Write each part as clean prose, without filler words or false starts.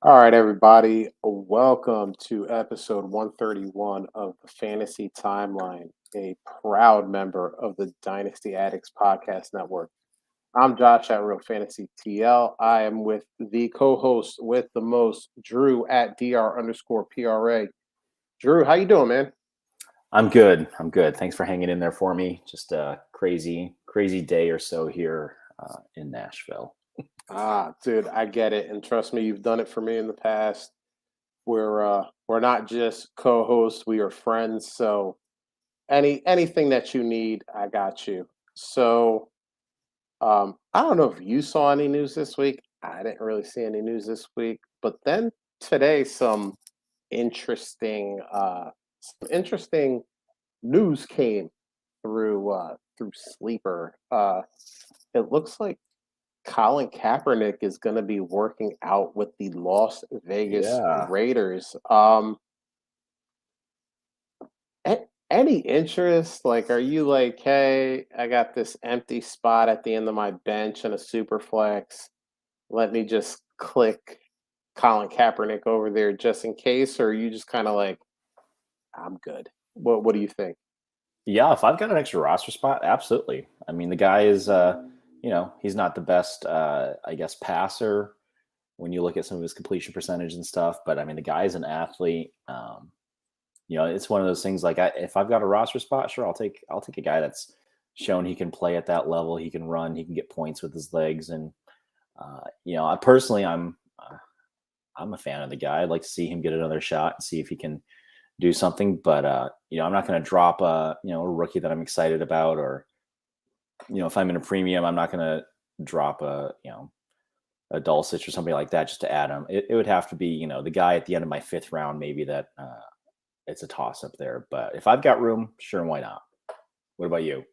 All right, everybody. Welcome to episode 131 of the Fantasy Timeline, a proud member of the Dynasty Addicts Podcast Network. I'm Josh at Real Fantasy TL. I am with the co-host with the most, Drew at DR underscore PRA. Drew, how you doing, man? I'm good. I'm good. Thanks for hanging in there for me. Just a crazy day or so here in Nashville. Dude, I get it, and trust me, you've done it for me in the past. We're not just co-hosts; we are friends. So anything that you need, I got you. So I don't know if you saw any news this week. I didn't really see any news this week, but then today interesting some interesting news came through Sleeper. It looks like Colin Kaepernick is going to be working out with the Las Vegas Yeah. Raiders. Any interest? Like, are you like, hey, I got this empty spot at the end of my bench in a super flex. Let me just click Colin Kaepernick over there just in case, or are you just kind of like, I'm good? What do you think? Yeah. If I've got an extra roster spot, absolutely. I mean, the guy is, he's not the best, I guess, passer when you look at some of his completion percentage and stuff. But I mean, the guy is an athlete. It's one of those things like if I've got a roster spot, sure, I'll take a guy that's shown he can play at that level. He can run. He can get points with his legs. And I personally, I'm a fan of the guy. I'd like to see him get another shot and see if he can do something. But I'm not going to drop a rookie that I'm excited about, or if I'm in a premium, I'm not going to drop a Dulcich or somebody like that just to add him. It would have to be the guy at the end of my fifth round, maybe that it's a toss up there. But if I've got room, sure, why not? What about you?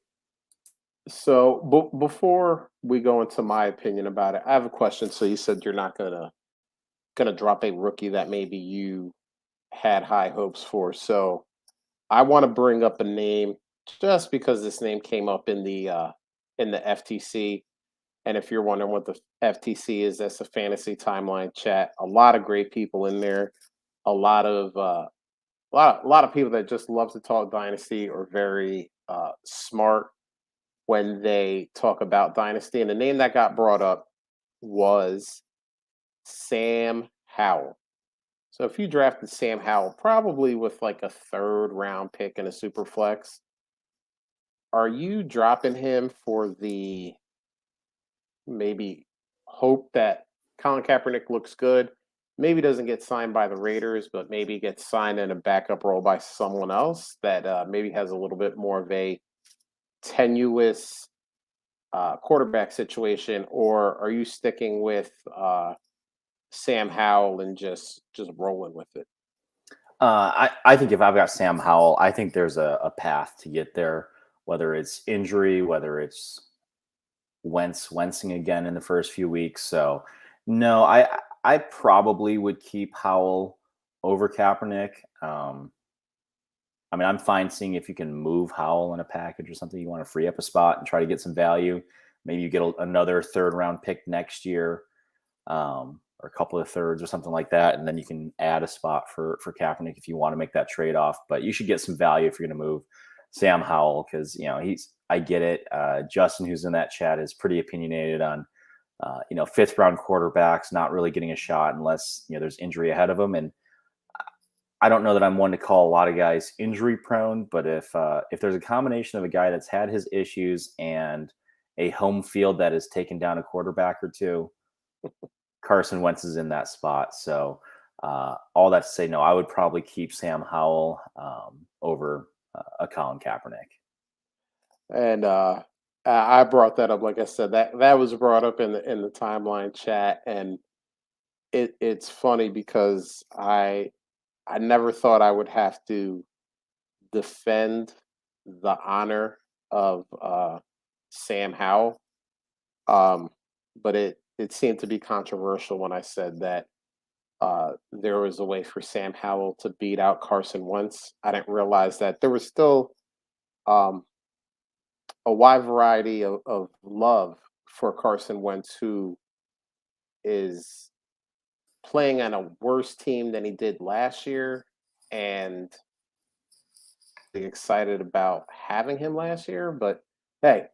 So, before we go into my opinion about it, I have a question. So, you said you're not gonna drop a rookie that maybe you had high hopes for. So, I want to bring up a name just because this name came up in the FTC. And if you're wondering what the FTC is, that's a fantasy timeline chat. A lot of great people in there. A lot of a lot of people that just love to talk dynasty or very smart when they talk about dynasty. And the name that got brought up was Sam Howell. So if you drafted Sam Howell, probably with like a third round pick in a super flex, are you dropping him for the maybe hope that Colin Kaepernick looks good? Maybe doesn't get signed by the Raiders, but maybe gets signed in a backup role by someone else that maybe has a little bit more of a tenuous quarterback situation, or are you sticking with Sam Howell and just rolling with it? I think if I've got Sam Howell, I think there's a path to get there, whether it's injury, whether it's Wentzing again in the first few weeks. So no, I probably would keep Howell over Kaepernick. I mean, I'm fine seeing if you can move Howell in a package or something. You want to free up a spot and try to get some value. Maybe you get another third round pick next year, or a couple of thirds or something like that, and then you can add a spot for Kaepernick if you want to make that trade off. But you should get some value if you're going to move Sam Howell, because I get it. Justin, who's in that chat, is pretty opinionated on fifth round quarterbacks not really getting a shot unless there's injury ahead of them. And I don't know that I'm one to call a lot of guys injury prone, but if there's a combination of a guy that's had his issues and a home field that has taken down a quarterback or two, Carson Wentz is in that spot. So all that to say, no, I would probably keep Sam Howell over a Colin Kaepernick. And I brought that up, like I said, that was brought up in the timeline chat, and it's funny because I never thought I would have to defend the honor of Sam Howell. Um, but it seemed to be controversial when I said that there was a way for Sam Howell to beat out Carson Wentz. I didn't realize that there was still um, a wide variety of love for Carson Wentz, who is playing on a worse team than he did last year, and excited about having him last year. But hey,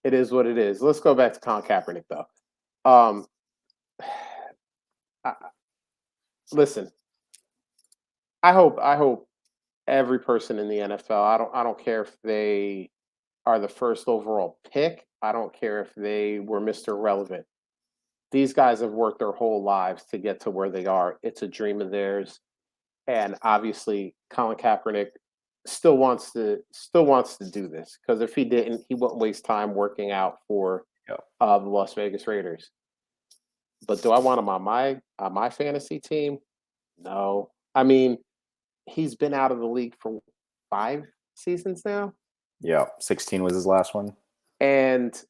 it is what it is. Let's go back to Colin Kaepernick though. Um, I, listen, I hope every person in the NFL. I don't care if they are the first overall pick. I don't care if they were Mr. Relevant. These guys have worked their whole lives to get to where they are. It's a dream of theirs, and obviously, Colin Kaepernick still wants to do this because if he didn't, he wouldn't waste time working out for Yep. the Las Vegas Raiders. But do I want him on my fantasy team? No. I mean, he's been out of the league for 5 seasons now, Yeah, 16 was his last one. and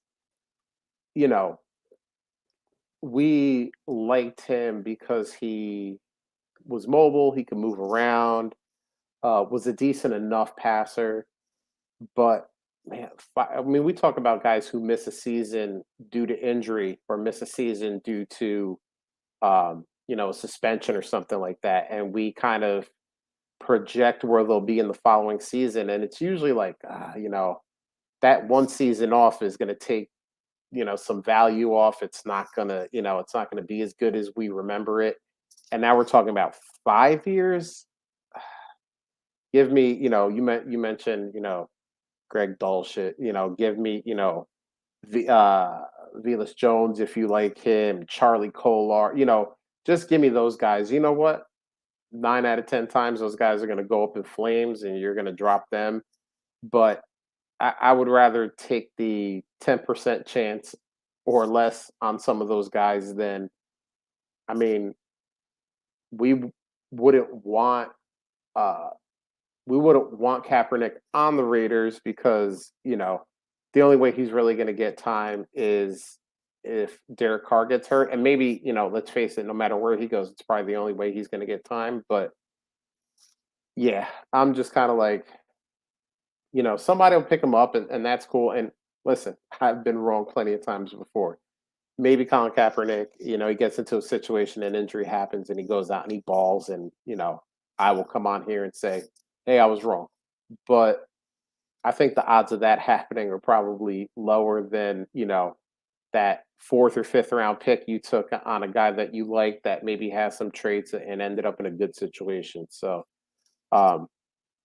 you know we liked him because he was mobile, he could move around, was a decent enough passer. But man, I mean, we talk about guys who miss a season due to injury or miss a season due to a suspension or something like that, and we kind of project where they'll be in the following season, and it's usually like, that one season off is going to take some value off. It's not going to be as good as we remember it. And now we're talking about 5 years. Give me, you mentioned, Greg Dulcich, give me, Velas Jones if you like him, Charlie Kolar, just give me those guys. You know what? 9 out of 10 times those guys are going to go up in flames and you're going to drop them. But I would rather take the 10% chance or less on some of those guys than, I mean, we wouldn't want uh we wouldn't want Kaepernick on the Raiders because, the only way he's really going to get time is if Derek Carr gets hurt. And maybe, let's face it, no matter where he goes, it's probably the only way he's going to get time. But yeah, I'm just kind of like, somebody will pick him up and that's cool. And listen, I've been wrong plenty of times before. Maybe Colin Kaepernick, he gets into a situation and injury happens and he goes out and he balls and, I will come on here and say, hey, I was wrong. But I think the odds of that happening are probably lower than, that fourth or fifth round pick you took on a guy that you like that maybe has some traits and ended up in a good situation. So, um,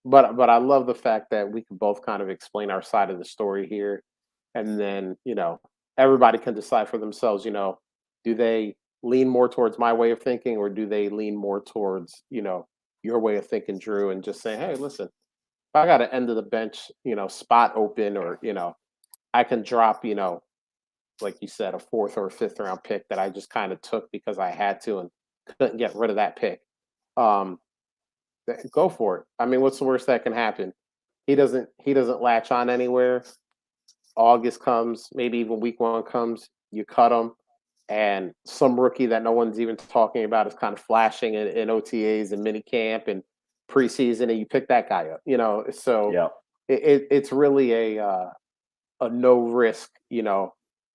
but I love the fact that we can both kind of explain our side of the story here, and then everybody can decide for themselves. Do they lean more towards my way of thinking, or do they lean more towards your way of thinking, Drew, and just say, hey, listen, if I got an end of the bench spot open, or I can drop like you said, a fourth or a fifth round pick that I just kind of took because I had to and couldn't get rid of that pick. Um, Go for it. I mean, what's the worst that can happen? He doesn't latch on anywhere. August comes, maybe even week one comes, you cut him, and some rookie that no one's even talking about is kind of flashing in OTAs and mini camp and preseason, and you pick that guy up. So Yeah. it's really a no risk,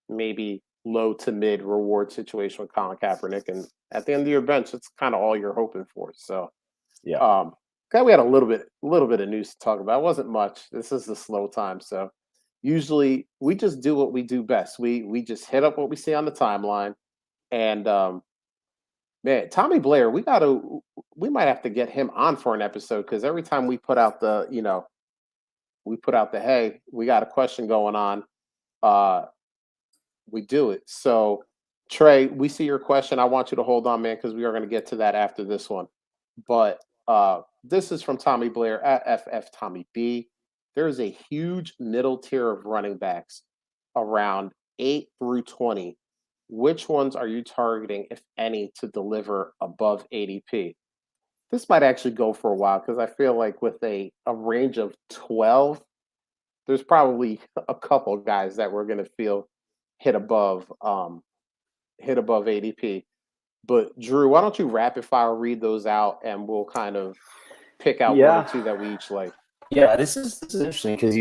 maybe low to mid reward situation with Colin Kaepernick, and at the end of your bench, it's kind of all you're hoping for. So. Yeah. Okay, we had a little bit of news to talk about. It wasn't much. This is the slow time, so usually we just do what we do best. We just hit up what we see on the timeline, and man, Tommy Blair, we might have to get him on for an episode because every time we put out the hey, we got a question going on, uh, we do it. So Trey, we see your question. I want you to hold on, man, because we are going to get to that after this one. But this is from Tommy Blair at FF Tommy B. There's a huge middle tier of running backs around 8 through 20. Which ones are you targeting, if any, to deliver above ADP? This might actually go for a while because I feel like with a range of 12, there's probably a couple guys that we're going to feel hit above ADP. But Drew, why don't you rapid fire read those out and we'll kind of pick out one or two that we each like. Yeah, this is interesting because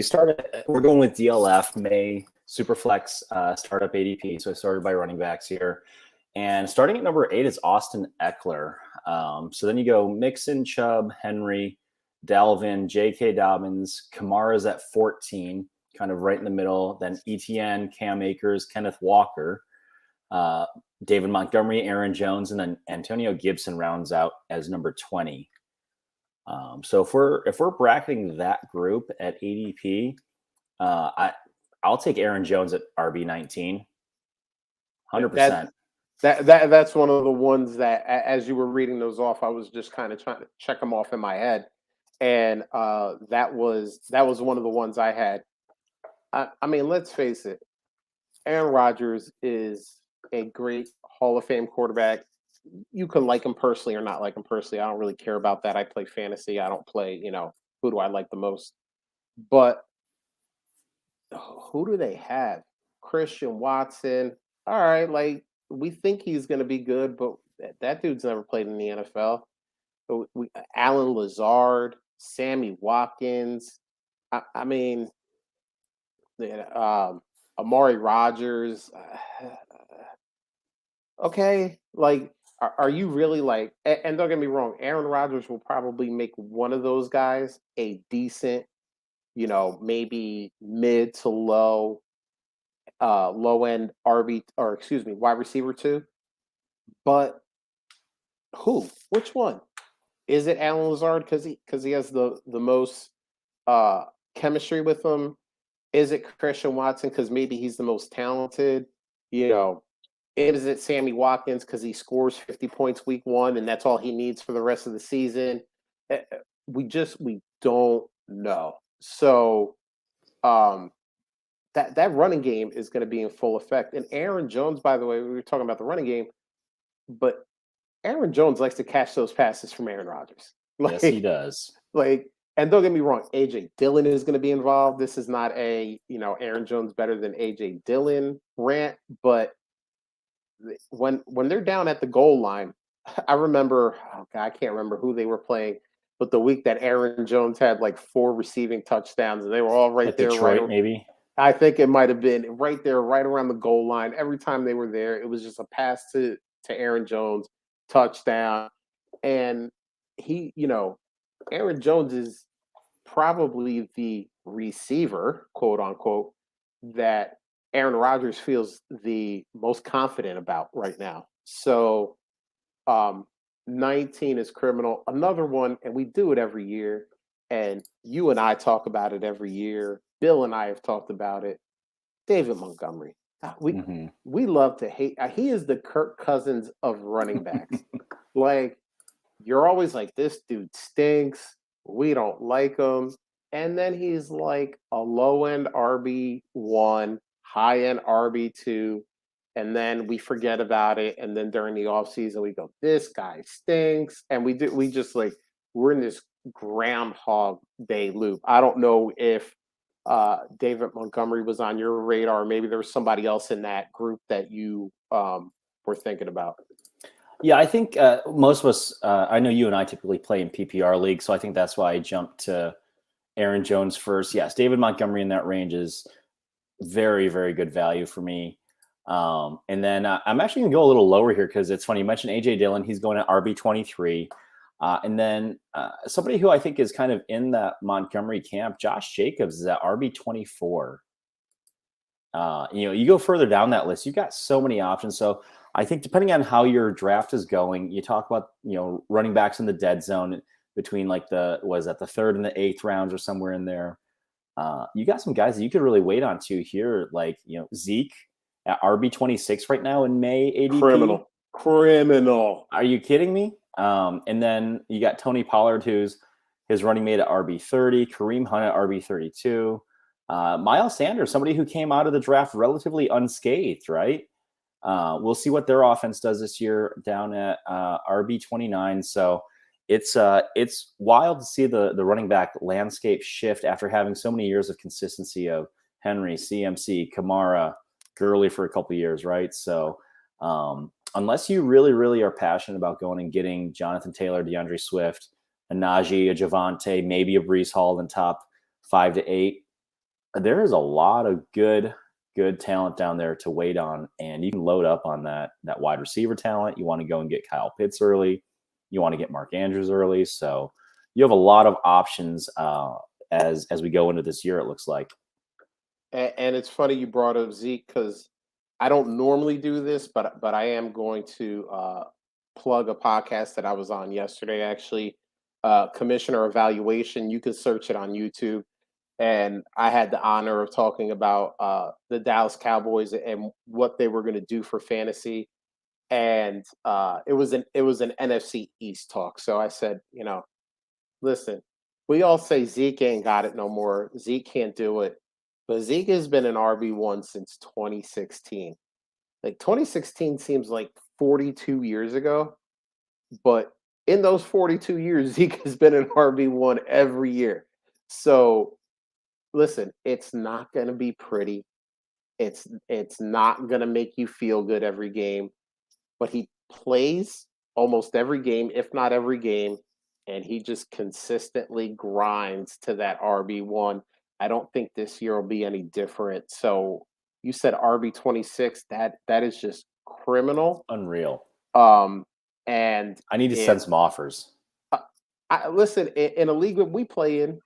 we're going with DLF, May, Superflex, startup ADP. So I started by running backs here. And starting at number 8 is Austin Eckler. So then you go Mixon, Chubb, Henry, Dalvin, J.K. Dobbins. Kamara's at 14, kind of right in the middle. Then ETN, Cam Akers, Kenneth Walker, David Montgomery, Aaron Jones, and then Antonio Gibson rounds out as number 20. So if we're bracketing that group at ADP, I'll take Aaron Jones at RB 19, 100%. That's one of the ones that, as you were reading those off, I was just kind of trying to check them off in my head, and that was one of the ones I had. I mean, let's face it, Aaron Rodgers is a great Hall of Fame quarterback. You can like him personally or not like him personally. I don't really care about that. I play fantasy. I don't play, who do I like the most? But who do they have? Christian Watson. All right, like we think he's going to be good, but that dude's never played in the NFL. So Alan Lazard, Sammy Watkins. I mean, Amari Rogers. Okay, like, are you really like? And don't get me wrong, Aaron Rodgers will probably make one of those guys a decent, maybe mid to low end RB, or excuse me, wide receiver too. But who? Which one? Is it Alan Lazard because he has the most chemistry with him? Is it Christian Watson because maybe he's the most talented? Is it Sammy Watkins because he scores 50 points week 1 and that's all he needs for the rest of the season? We don't know. So that running game is going to be in full effect. And Aaron Jones, by the way, we were talking about the running game, but Aaron Jones likes to catch those passes from Aaron Rodgers. Yes, he does. And don't get me wrong, AJ Dillon is going to be involved. This is not a, Aaron Jones better than AJ Dillon rant, but when they're down at the goal line, I remember, I can't remember who they were playing, but the week that Aaron Jones had like 4 receiving touchdowns, and they were all right there. Detroit, maybe. I think it might have been right there, right around the goal line. Every time they were there, it was just a pass to Aaron Jones, touchdown. And he, Aaron Jones is probably the receiver, quote unquote, that Aaron Rodgers feels the most confident about right now. So 19 is criminal. Another one, and we do it every year, and you and I talk about it every year. Bill and I have talked about it. David Montgomery. We love to hate. He is the Kirk Cousins of running backs. Like, you're always like, this dude stinks. We don't like him. And then he's like a low-end RB1, high-end RB2, and then we forget about it. And then during the offseason, we go, this guy stinks. And we're in this Groundhog Day loop. I don't know if David Montgomery was on your radar, or maybe there was somebody else in that group that you were thinking about. Yeah, I think most of us, I know you and I typically play in PPR league, so I think that's why I jumped to Aaron Jones first. Yes, David Montgomery in that range is very, very good value for me. And then I'm actually going to go a little lower here because it's funny. You mentioned AJ Dillon. He's going at RB23. And then somebody who I think is kind of in that Montgomery camp, Josh Jacobs, is at RB24. You go further down that list, you've got so many options. So I think depending on how your draft is going, you talk about, running backs in the dead zone between like the 3rd and the 8th rounds or somewhere in there. You got some guys that you could really wait on to here, like, Zeke at RB26 right now in May ADP. Criminal. Are you kidding me? And then you got Tony Pollard, who's his running mate at RB30, Kareem Hunt at RB32, Miles Sanders, somebody who came out of the draft relatively unscathed, right? We'll see what their offense does this year down at RB29. So it's wild to see the running back landscape shift after having so many years of consistency of Henry, CMC, Kamara, Gurley for a couple of years, right? So unless you really, really are passionate about going and getting Jonathan Taylor, DeAndre Swift, a Najee, a Javonte, maybe a Breece Hall in top 5 to 8, there is a lot of good good talent down there to wait on, and you can load up on that wide receiver talent. You want to go and get Kyle Pitts early. You want to get Mark Andrews early. So you have a lot of options as we go into this year, it looks like. And it's funny you brought up Zeke because I don't normally do this, but I am going to plug a podcast that I was on yesterday. Actually, Commissioner Evaluation. You can search it on YouTube. And I had the honor of talking about the Dallas Cowboys and what they were going to do for fantasy. And it was an NFC East talk. So I said, listen, we all say Zeke ain't got it no more. Zeke can't do it. But Zeke has been an RB1 since 2016. Like 2016 seems like 42 years ago, but in those 42 years, Zeke has been an RB1 every year. So listen, it's not going to be pretty. It's not going to make you feel good every game, but he plays almost every game, if not every game, and he just consistently grinds to that RB1. I don't think this year will be any different. So you said RB26, that is just criminal. Unreal. And I need to send some offers. Listen, in a league that we play in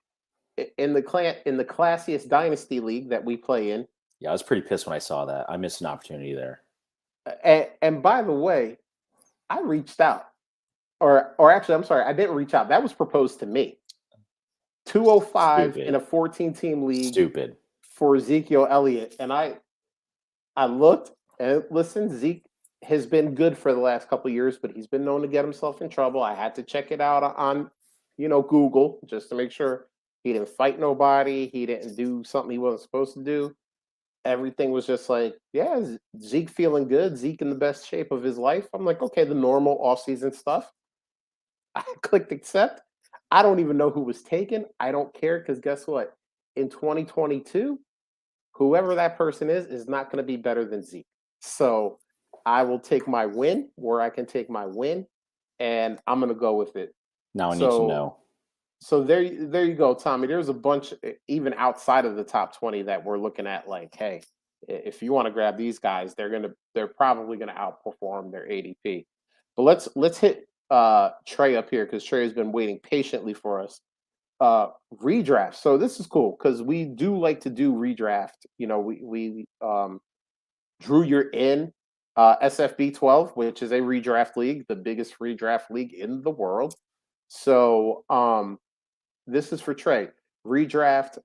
the classiest dynasty league that we play in. Yeah, I was pretty pissed when I saw that. I missed an opportunity there. And by the way, I reached out, or actually, I'm sorry, I didn't reach out. That was proposed to me. 205 Stupid. in a 14-team league. Stupid. For Ezekiel Elliott, and I looked and listen. Zeke has been good for the last couple of years, but he's been known to get himself in trouble. I had to check it out on Google just to make sure he didn't fight nobody. He didn't do something he wasn't supposed to do. Everything was just like, yeah, Zeke feeling good. Zeke in the best shape of his life. I'm like, okay, the normal offseason stuff. I clicked accept. I don't even know who was taken. I don't care because guess what? In 2022, whoever that person is not going to be better than Zeke. So I will take my win where I can take my win, and I'm going to go with it. Now I need to know. So there you go, Tommy. There's a bunch, even outside of the top 20, that we're looking at. Like, hey, if you want to grab these guys, they're probably gonna outperform their ADP. But let's hit Trey up here because Trey has been waiting patiently for us. Redraft. So this is cool because we do like to do redraft. We Drew, you're in SFB 12, which is a redraft league, the biggest redraft league in the world. So this is for Trey. Redraft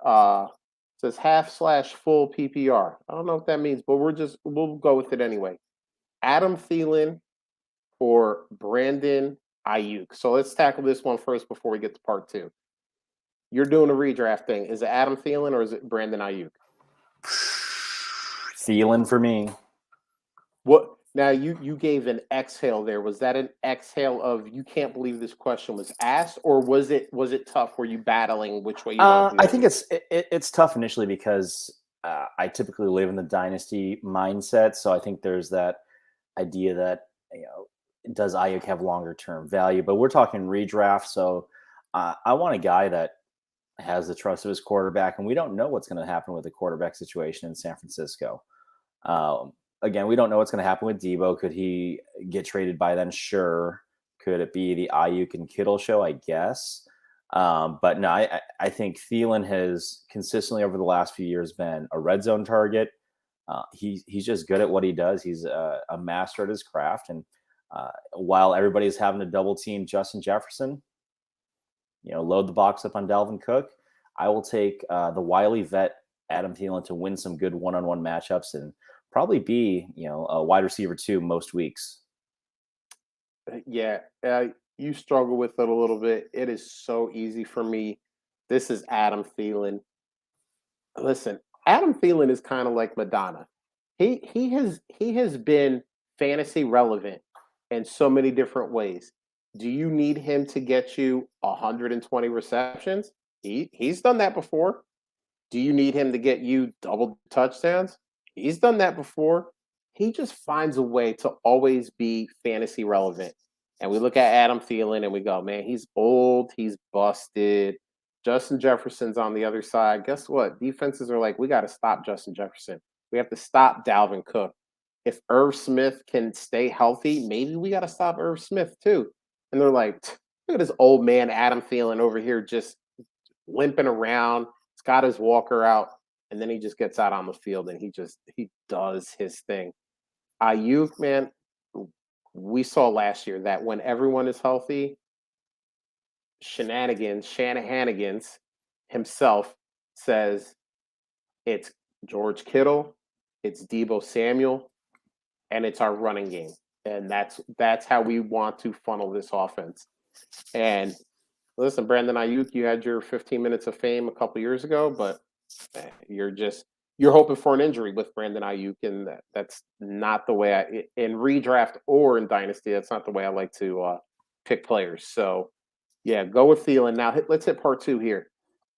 says half/full PPR. I don't know what that means, but we'll go with it anyway. Adam Thielen or Brandon Ayuk. So let's tackle this one first before we get to part two. You're doing a redraft thing. Is it Adam Thielen or is it Brandon Ayuk? Thielen for me. What? Now you gave an exhale there. Was that an exhale of you can't believe this question was asked, or was it tough? Were you battling which way you wanted to I think it's tough initially because I typically live in the dynasty mindset, so I think there's that idea that does Ayuk have longer term value? But we're talking redraft, so I want a guy that has the trust of his quarterback, and we don't know what's going to happen with the quarterback situation in San Francisco. Again, we don't know what's going to happen with Debo. Could he get traded by then? Sure. Could it be the Ayuk and Kittle show? I guess. But no, I think Thielen has consistently over the last few years been a red zone target. He's just good at what he does. He's a master at his craft. And while everybody's having to double team Justin Jefferson, load the box up on Dalvin Cook, I will take the wily vet Adam Thielen to win some good one-on-one matchups and probably be, a wide receiver 2 most weeks. Yeah, you struggle with it a little bit. It is so easy for me. This is Adam Thielen. Listen, Adam Thielen is kind of like Madonna. He has been fantasy relevant in so many different ways. Do you need him to get you 120 receptions? He's done that before. Do you need him to get you double touchdowns? He's done that before. He just finds a way to always be fantasy relevant. And we look at Adam Thielen and we go, man, he's old. He's busted. Justin Jefferson's on the other side. Guess what? Defenses are like, we got to stop Justin Jefferson. We have to stop Dalvin Cook. If Irv Smith can stay healthy, maybe we got to stop Irv Smith too. And they're like, look at this old man Adam Thielen over here just limping around. He's got his walker out, and then he just gets out on the field and he does his thing. Ayuk, man, we saw last year that when everyone is healthy, Shanahanigans himself says it's George Kittle, it's Debo Samuel, and it's our running game. And that's how we want to funnel this offense. And listen, Brandon Ayuk, you had your 15 minutes of fame a couple years ago, but you're hoping for an injury with Brandon Ayuk, and that's not the way in redraft or in dynasty. That's not the way I like to pick players. So yeah, go with Thielen. Now let's hit part two here.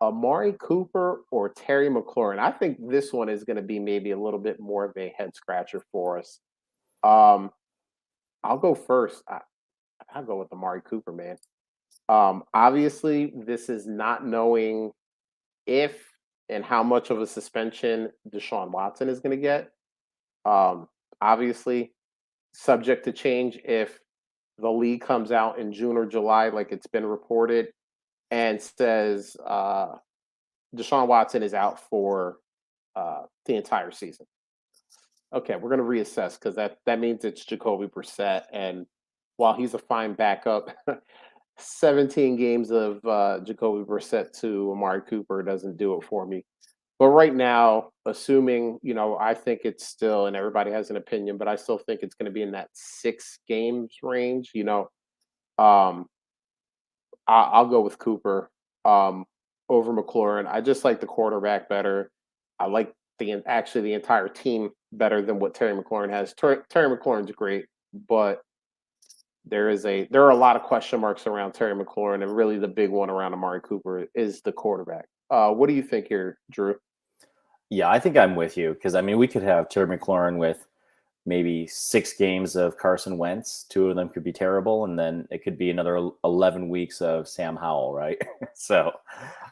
Amari Cooper or Terry McLaurin? I think this one is going to be maybe a little bit more of a head scratcher for us. I'll go first. I'll go with Amari Cooper, man. Obviously, this is not knowing if and how much of a suspension Deshaun Watson is going to get. Obviously, subject to change if the league comes out in June or July, like it's been reported, and says Deshaun Watson is out for the entire season. Okay, we're going to reassess because that means it's Jacoby Brissett, and while he's a fine backup, 17 games of Jacoby Brissett to Amari Cooper doesn't do it for me. But right now, assuming, I think it's still, and everybody has an opinion, but I still think it's going to be in that 6 games range. I'll go with Cooper over McLaurin. I just like the quarterback better. I like the entire team better than what Terry McLaurin has. Terry McLaurin's great, but there are a lot of question marks around Terry McLaurin, and really the big one around Amari Cooper is the quarterback. What do you think here, Drew? Yeah, I think I'm with you because we could have Terry McLaurin with maybe 6 games of Carson Wentz. 2 of them could be terrible, and then it could be another 11 weeks of Sam Howell, right? So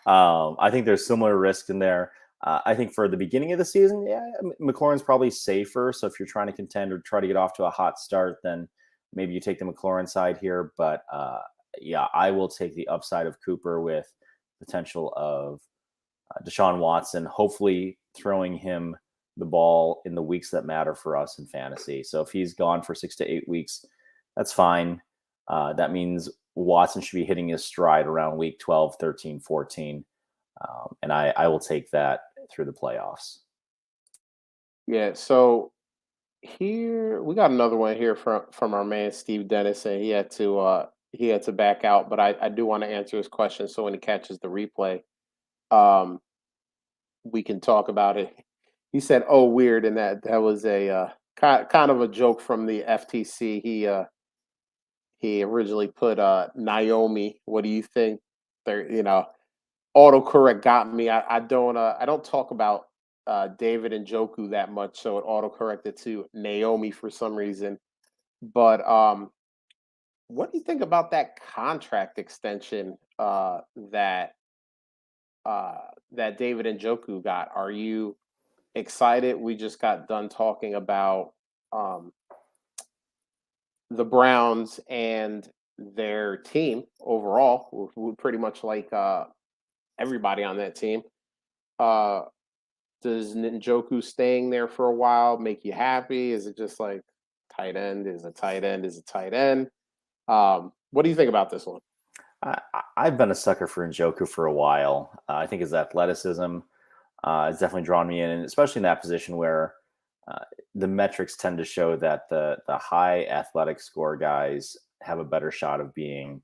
I think there's similar risk in there. I think for the beginning of the season, yeah, McLaurin's probably safer. So if you're trying to contend or try to get off to a hot start, then maybe you take the McLaurin side here. But yeah, I will take the upside of Cooper with potential of Deshaun Watson, hopefully throwing him the ball in the weeks that matter for us in fantasy. So if he's gone for 6 to 8 weeks, that's fine. That means Watson should be hitting his stride around week 12, 13, 14. And I will take that through the playoffs. Yeah, so here we got another one here from our man Steve Dennis, and he had to back out, but I do want to answer his question so when he catches the replay, we can talk about it. He said, "Oh, weird," and that was a kind of a joke from the FTC. He originally put Naomi. What do you think? There, autocorrect got me. I don't talk about David and Njoku that much, so it autocorrected to Naomi for some reason. But what do you think about that contract extension that David and Njoku got? Are you excited? We just got done talking about the Browns and their team overall. We pretty much like everybody on that team. Does Njoku staying there for a while make you happy? Is it just like tight end is a tight end is a tight end? What do you think about this one? I've been a sucker for Njoku for a while. I think his athleticism has definitely drawn me in, and especially in that position where the metrics tend to show that the high athletic score guys have a better shot of being,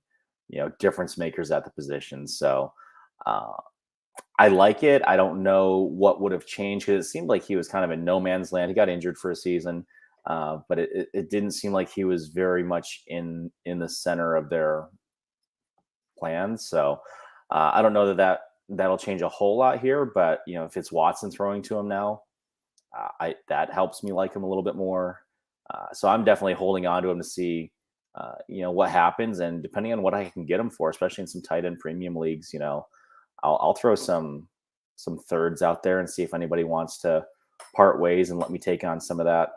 difference makers at the position. So I like it. I don't know what would have changed because it seemed like he was kind of in no man's land. He got injured for a season, but it didn't seem like he was very much in the center of their plans. So I don't know that'll change a whole lot here, but if it's Watson throwing to him now, that helps me like him a little bit more. So I'm definitely holding on to him to see, what happens, and depending on what I can get him for, especially in some tight end premium leagues, I'll throw some thirds out there and see if anybody wants to part ways and let me take on some of that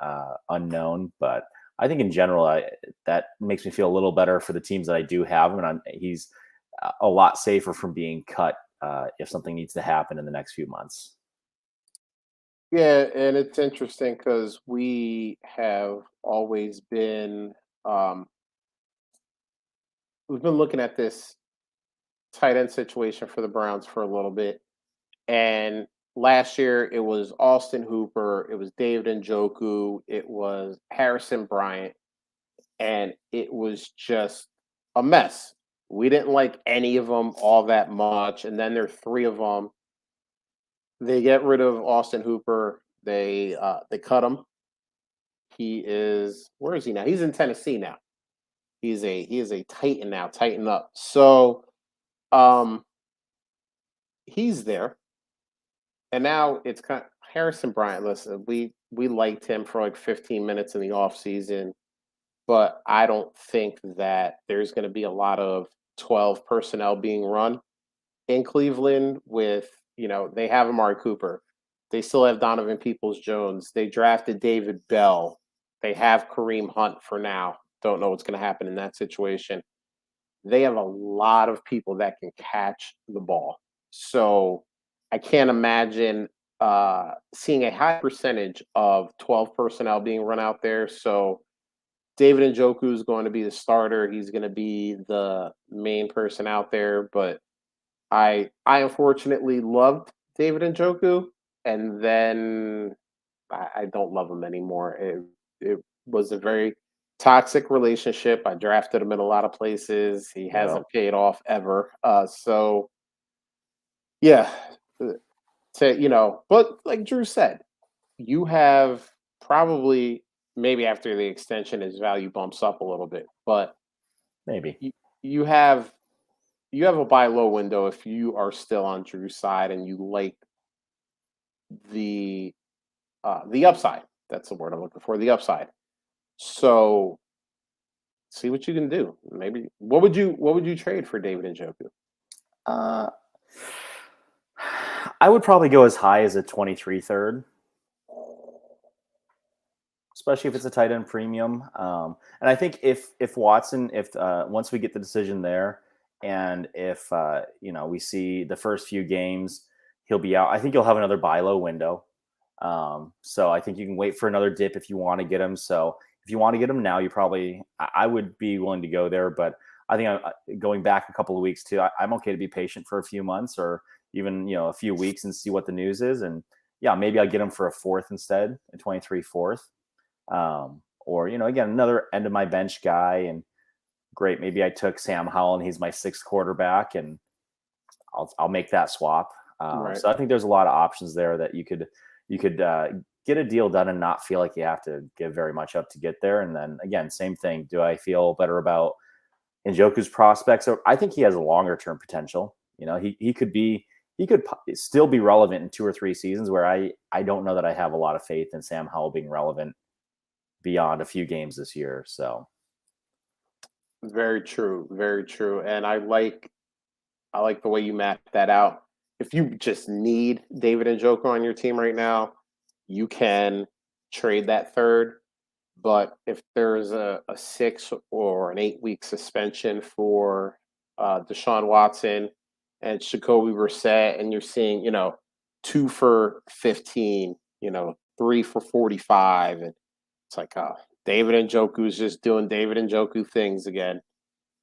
unknown. But I think in general, that makes me feel a little better for the teams that I do have him, and he's a lot safer from being cut if something needs to happen in the next few months. Yeah, and it's interesting because we have always been um, we've been looking at this tight end situation for the Browns for a little bit. And last year it was Austin Hooper, it was David Njoku, it was Harrison Bryant, and it was just a mess. We didn't like any of them all that much. And then there are three of them. They get rid of Austin Hooper. They cut him. He is where is he now? He's in Tennessee now. He is a Titan now. Tighten up. So um he's there. And now it's kind of Harrison Bryant. Listen, we liked him for like 15 minutes in the offseason, but I don't think that there's going to be a lot of 12 personnel being run in Cleveland with, they have Amari Cooper. They still have Donovan Peoples Jones. They drafted David Bell. They have Kareem Hunt for now. Don't know what's going to happen in that situation. They have a lot of people that can catch the ball. So I can't imagine seeing a high percentage of 12 personnel being run out there. So David Njoku is going to be the starter. He's going to be the main person out there. But I unfortunately loved David Njoku, and then I don't love him anymore. It was a very toxic relationship. I drafted him in a lot of places. He Yeah. hasn't paid off ever. So yeah, but like Drew said, you have probably maybe after the extension his value bumps up a little bit, but Maybe. you, you have you have a buy low window if you are still on Drew's side and you like the the upside. That's the word I'm looking for. The upside. So see what you can do. Maybe what would you trade for David Njoku? Uh, I would probably go as high as a 23 third, especially if it's a tight end premium. And I think if Watson, if once we get the decision there, and if we see the first few games he'll be out, I think you'll have another buy low window. So I think you can wait for another dip if you want to get him. So if you want to get him now, I would be willing to go there. But I think going back a couple of weeks too, I'm okay to be patient for a few months or even a few weeks and see what the news is. And yeah, maybe I'll get him for a fourth instead, a 23 fourth. Or again, another end of my bench guy. And great, maybe I took Sam Howell and he's my sixth quarterback, and I'll make that swap. Right. So I think there's a lot of options there that you could get a deal done and not feel like you have to give very much up to get there. And then again, same thing. Do I feel better about Njoku's prospects? Or I think he has a longer term potential. He could still be relevant in 2 or 3 seasons, where I don't know that I have a lot of faith in Sam Howell being relevant beyond a few games this year. So Very true. Very true. And I like the way you map that out. If you just need David Njoku on your team right now, you can trade that third. But if there's a 6 or an 8 week suspension for Deshaun Watson and Jacoby Brissett, and you're seeing, 2 for 15, 3 for 45, and it's like, David Njoku's just doing David Njoku things again.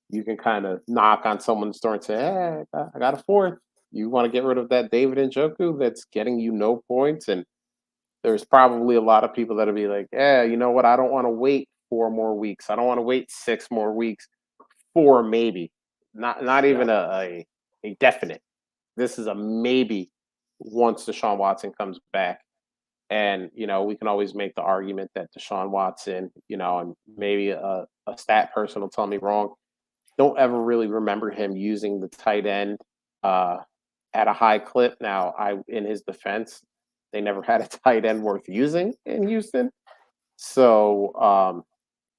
You can kind of knock on someone's door and say, "Hey, I got a fourth. You want to get rid of that David Njoku that's getting you no points?" And there's probably a lot of people that'll be like, "Yeah, you know what? I don't want to wait 4 more weeks. I don't want to wait 6 more weeks. 4 maybe, not yeah, even a definite. This is a maybe once Deshaun Watson comes back." And we can always make the argument that Deshaun Watson, and maybe a stat person will tell me wrong, don't ever really remember him using the tight end uh, at a high clip. Now, in his defense, they never had a tight end worth using in Houston, so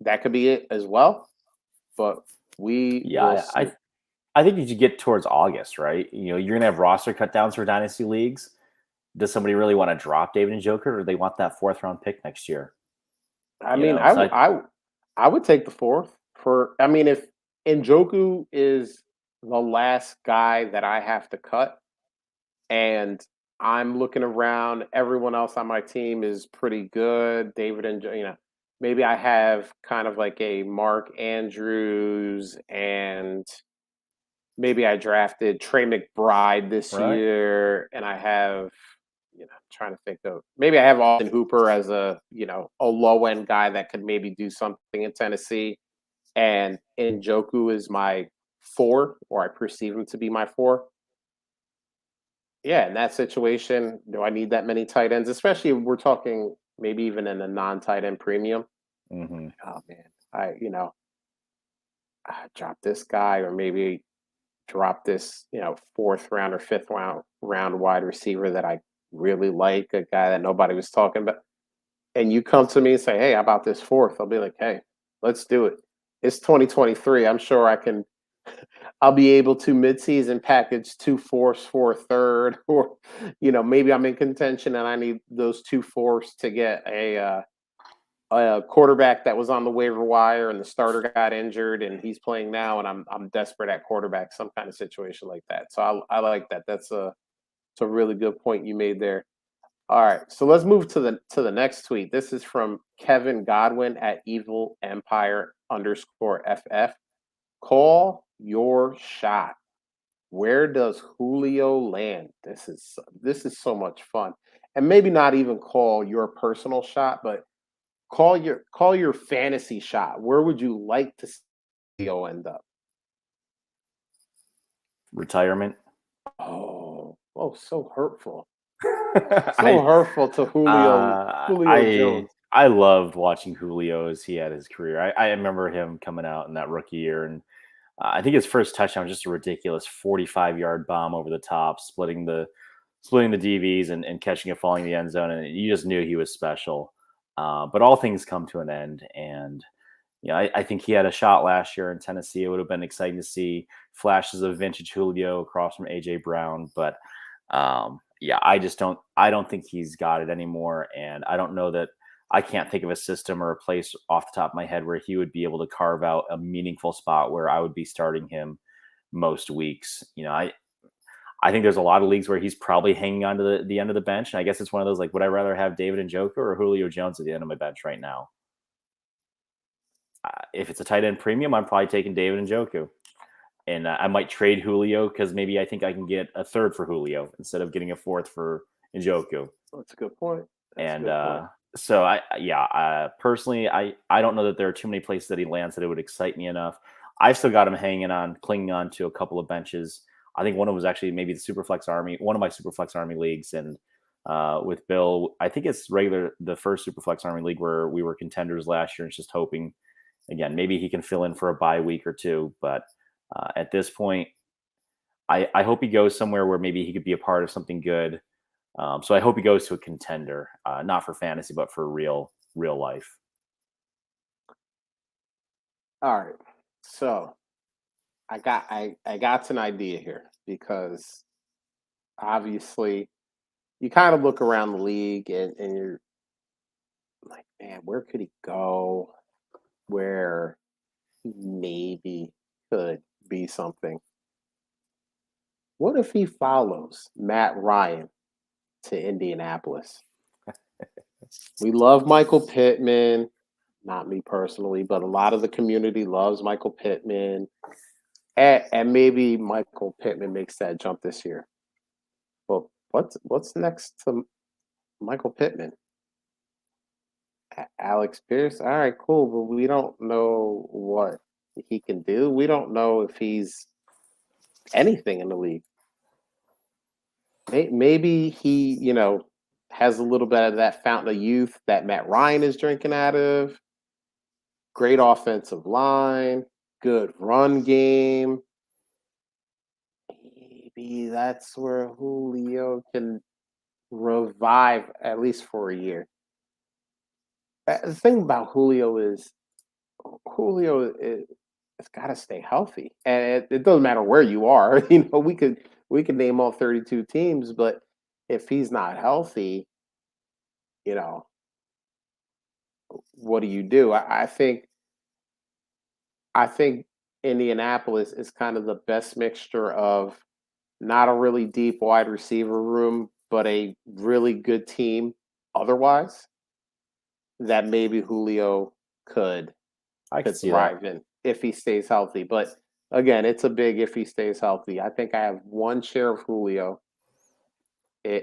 that could be it as well. But we will yeah. see. I think you should get towards August, right? You're gonna have roster cut downs for dynasty leagues. does somebody really want to drop David Njoku, or do they want that 4th round pick next year? I mean, So I would take the fourth for. I mean, if Njoku is the last guy that I have to cut, and I'm looking around, everyone else on my team is pretty good. David and maybe I have kind of like a Mark Andrews, and maybe I drafted Trey McBride this right, year, and I have, trying to think of, maybe I have Austin Hooper as a low end guy that could maybe do something in Tennessee, and Njoku is my four, or I perceive him to be my four. Yeah, in that situation, do I need that many tight ends? Especially if we're talking maybe even in a non-tight end premium. hmm Oh man, drop this guy, or maybe drop this, fourth round or fifth round wide receiver that I really like, a guy that nobody was talking about. And you come to me and say, "Hey, how about this fourth?" I'll be like, "Hey, let's do it." It's 2023. I'm sure I can. I'll be able to mid-season package two fourths for a third, or maybe I'm in contention and I need those two fourths to get a quarterback that was on the waiver wire and the starter got injured and he's playing now, and I'm desperate at quarterback, some kind of situation like that. So I like that. It's a really good point you made there. All right, so let's move to the next tweet. This is from Kevin Godwin at Evil Empire _FF. Call your shot. Where does Julio land? This is so much fun, and maybe not even call your personal shot, but call your fantasy shot. Where would you like to see Julio end up? retirement. So hurtful, so I hurtful to Julio I Jones. I loved watching Julio as he had his career. I remember him coming out in that rookie year, and I think his first touchdown was just a ridiculous 45-yard bomb over the top, splitting the DBs and catching it falling in the end zone, and you just knew he was special. But all things come to an end, and I think he had a shot last year in Tennessee. It would have been exciting to see flashes of vintage Julio across from AJ Brown, but yeah, I don't think he's got it anymore, and I don't know that I can't think of a system or a place off the top of my head where he would be able to carve out a meaningful spot where I would be starting him most weeks. I think there's a lot of leagues where he's probably hanging on to the end of the bench, and I guess it's one of those like, would I rather have David Njoku or Julio Jones at the end of my bench right now? If it's a tight end premium, I'm probably taking David Njoku. And I might trade Julio because maybe I think I can get a third for Julio instead of getting a fourth for Njoku. That's a good point. That's a And good point. so personally, I don't know that there are too many places that he lands that it would excite me enough. I've still got him clinging on to a couple of benches. I think one of them was actually maybe the Superflex Army, one of my Superflex Army leagues, and with Bill, I think it's the first Superflex Army league where we were contenders last year, and just hoping again maybe he can fill in for a bye week or two, but. At this point, I hope he goes somewhere where maybe he could be a part of something good. So I hope he goes to a contender, not for fantasy, but for real life. All right. So I got an idea here, because obviously you kind of look around the league, and you're like, man, where could he go? Where he maybe could be something. What if he follows Matt Ryan to Indianapolis? We love Michael Pittman, not me personally, but a lot of the community loves Michael Pittman. And maybe Michael Pittman makes that jump this year. But what's next to Michael Pittman? Alex Pierce. All right, cool, but we don't know what he can do. We don't know if he's anything in the league. Maybe he, has a little bit of that fountain of youth that Matt Ryan is drinking out of. Great offensive line, good run game. Maybe that's where Julio can revive, at least for a year. The thing about Julio is it's got to stay healthy, and it doesn't matter where you are. We could name all 32 teams, but if he's not healthy, you know, what do you do? I think Indianapolis is kind of the best mixture of not a really deep wide receiver room, but a really good team otherwise that maybe Julio could I could could see that. thrive in if he stays healthy. But again, it's a big if he stays healthy. I think I have one share of Julio,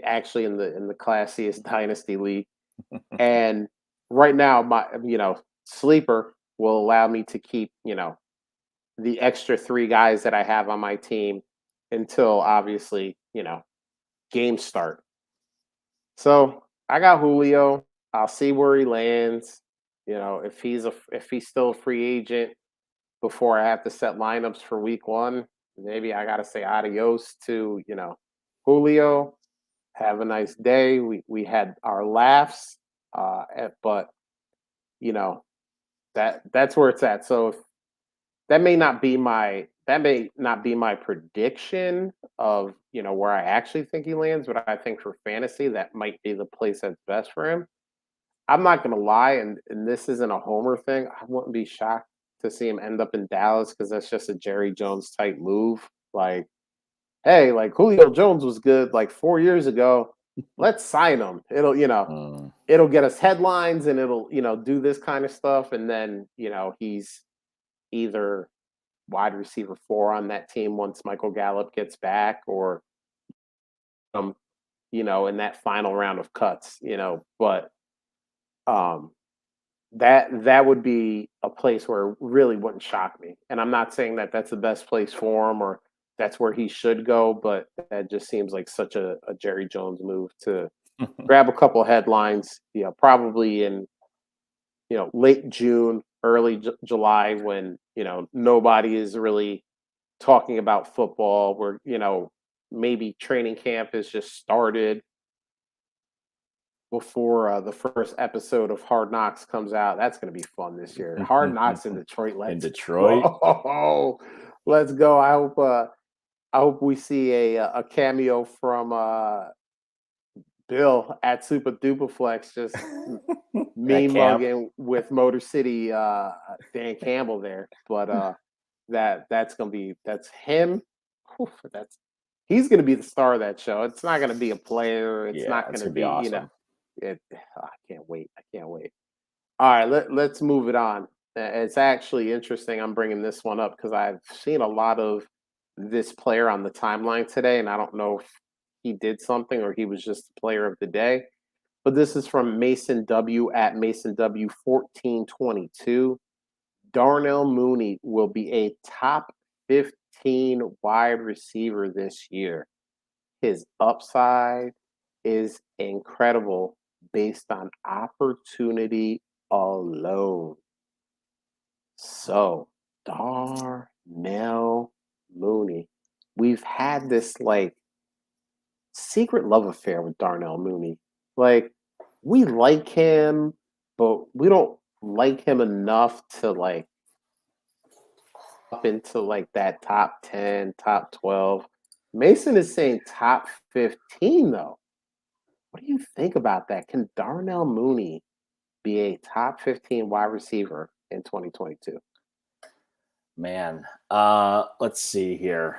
actually in the classiest dynasty league. And right now, my sleeper will allow me to keep the extra three guys that I have on my team until obviously games start. So I got Julio. I'll see where he lands. If he's still a free agent before I have to set lineups for week one, maybe I gotta say adios to Julio. Have a nice day. We had our laughs, but you know that's where it's at. So if that may not be my prediction of where I actually think he lands, but I think for fantasy that might be the place that's best for him. I'm not gonna lie, and this isn't a homer thing. I wouldn't be shocked to see him end up in Dallas because that's just a Jerry Jones type move. Like, hey, like Julio Jones was good like 4 years ago. Let's sign him. Mm. It'll get us headlines and it'll do this kind of stuff, and then he's either wide receiver four on that team once Michael Gallup gets back, or um, in that final round of cuts, But um, that would be a place where it really wouldn't shock me. And I'm not saying that that's the best place for him or that's where he should go, but that just seems like such a Jerry Jones move to grab a couple headlines. Probably in late June, early July, when nobody is really talking about football, where maybe training camp has just started before the first episode of Hard Knocks comes out. That's going to be fun this year. Hard Knocks in Detroit. In Let's Detroit. go. Let's go. I hope we see a cameo from Bill at Super Dupaflex, just me At camp. mugging with Motor City Dan Campbell there. But that's him. Oof, that's he's gonna be the star of that show. It's not gonna be a player. It's Yeah, not it's gonna gonna be be, awesome. I can't wait. I can't wait. All right, let's move it on. It's actually interesting. I'm bringing this one up because I've seen a lot of this player on the timeline today, and I don't know if he did something or he was just the player of the day. But this is from Mason W at Mason W 1422. Darnell Mooney will be a top 15 wide receiver this year. His upside is incredible based on opportunity alone. So, Darnell Mooney. We've had this like secret love affair with Darnell Mooney. Like, we like him, but we don't like him enough to like up into like that top 10, top 12. Mason is saying top 15 though. What do you think about that? Can Darnell Mooney be a top 15 wide receiver in 2022? Man, let's see here.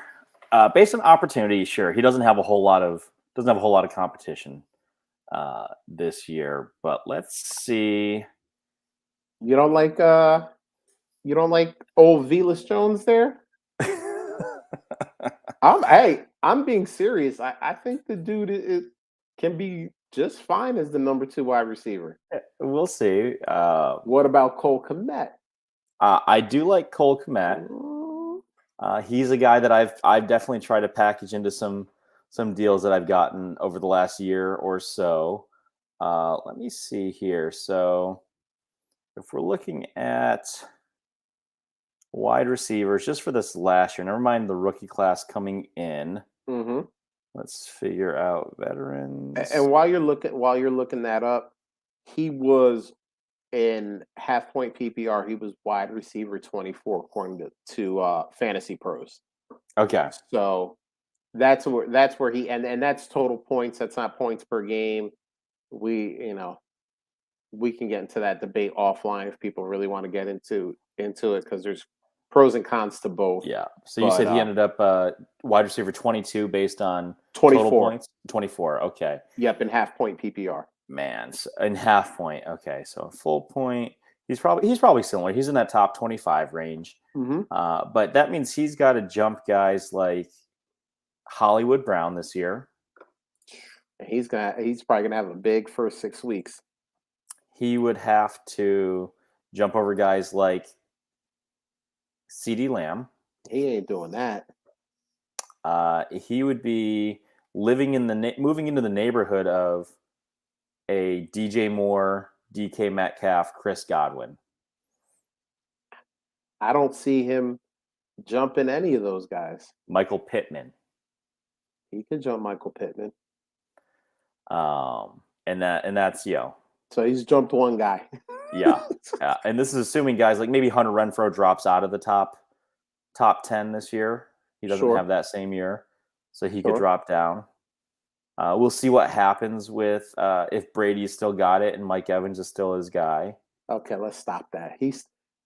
Based on opportunity, sure, he doesn't have a whole lot of competition this year. But let's see. You don't like old Velas Jones there? I'm being serious. I think the dude can be just fine as the number two wide receiver. We'll see. What about Cole Kmet? I do like Cole Kmet. He's a guy that I've definitely tried to package into some deals that I've gotten over the last year or so. Let me see here. So if we're looking at wide receivers just for this last year, never mind the rookie class coming in. Mm-hmm. Let's figure out veterans. And while you're looking that up, he was in half point PPR. He was wide receiver 24 according to Fantasy Pros. Okay. So that's where and that's total points. That's not points per game. We you know we can get into that debate offline if people really want to get into it because there's pros and cons to both. Yeah. So you But said he ended up wide receiver 22 based on total 24, points? 24. Okay. yep, in half point PPR. Man, in half point. Okay. So a full point. He's probably similar. He's in that top 25 range. Hmm. But that means he's got to jump guys like Hollywood Brown this year. He's probably gonna have a big first 6 weeks. He would have to jump over guys like CD Lamb. He ain't doing that. He would be moving into the neighborhood of a DJ Moore, DK Metcalf, Chris Godwin. I don't see him jumping any of those guys. Michael Pittman. He could jump Michael Pittman. And that's So he's jumped one guy. yeah. And this is assuming guys like maybe Hunter Renfro drops out of the top 10 this year. He doesn't Sure. have that same year, so he could Sure. drop down. We'll see what happens with if Brady's still got it and Mike Evans is still his guy. Okay, let's stop that.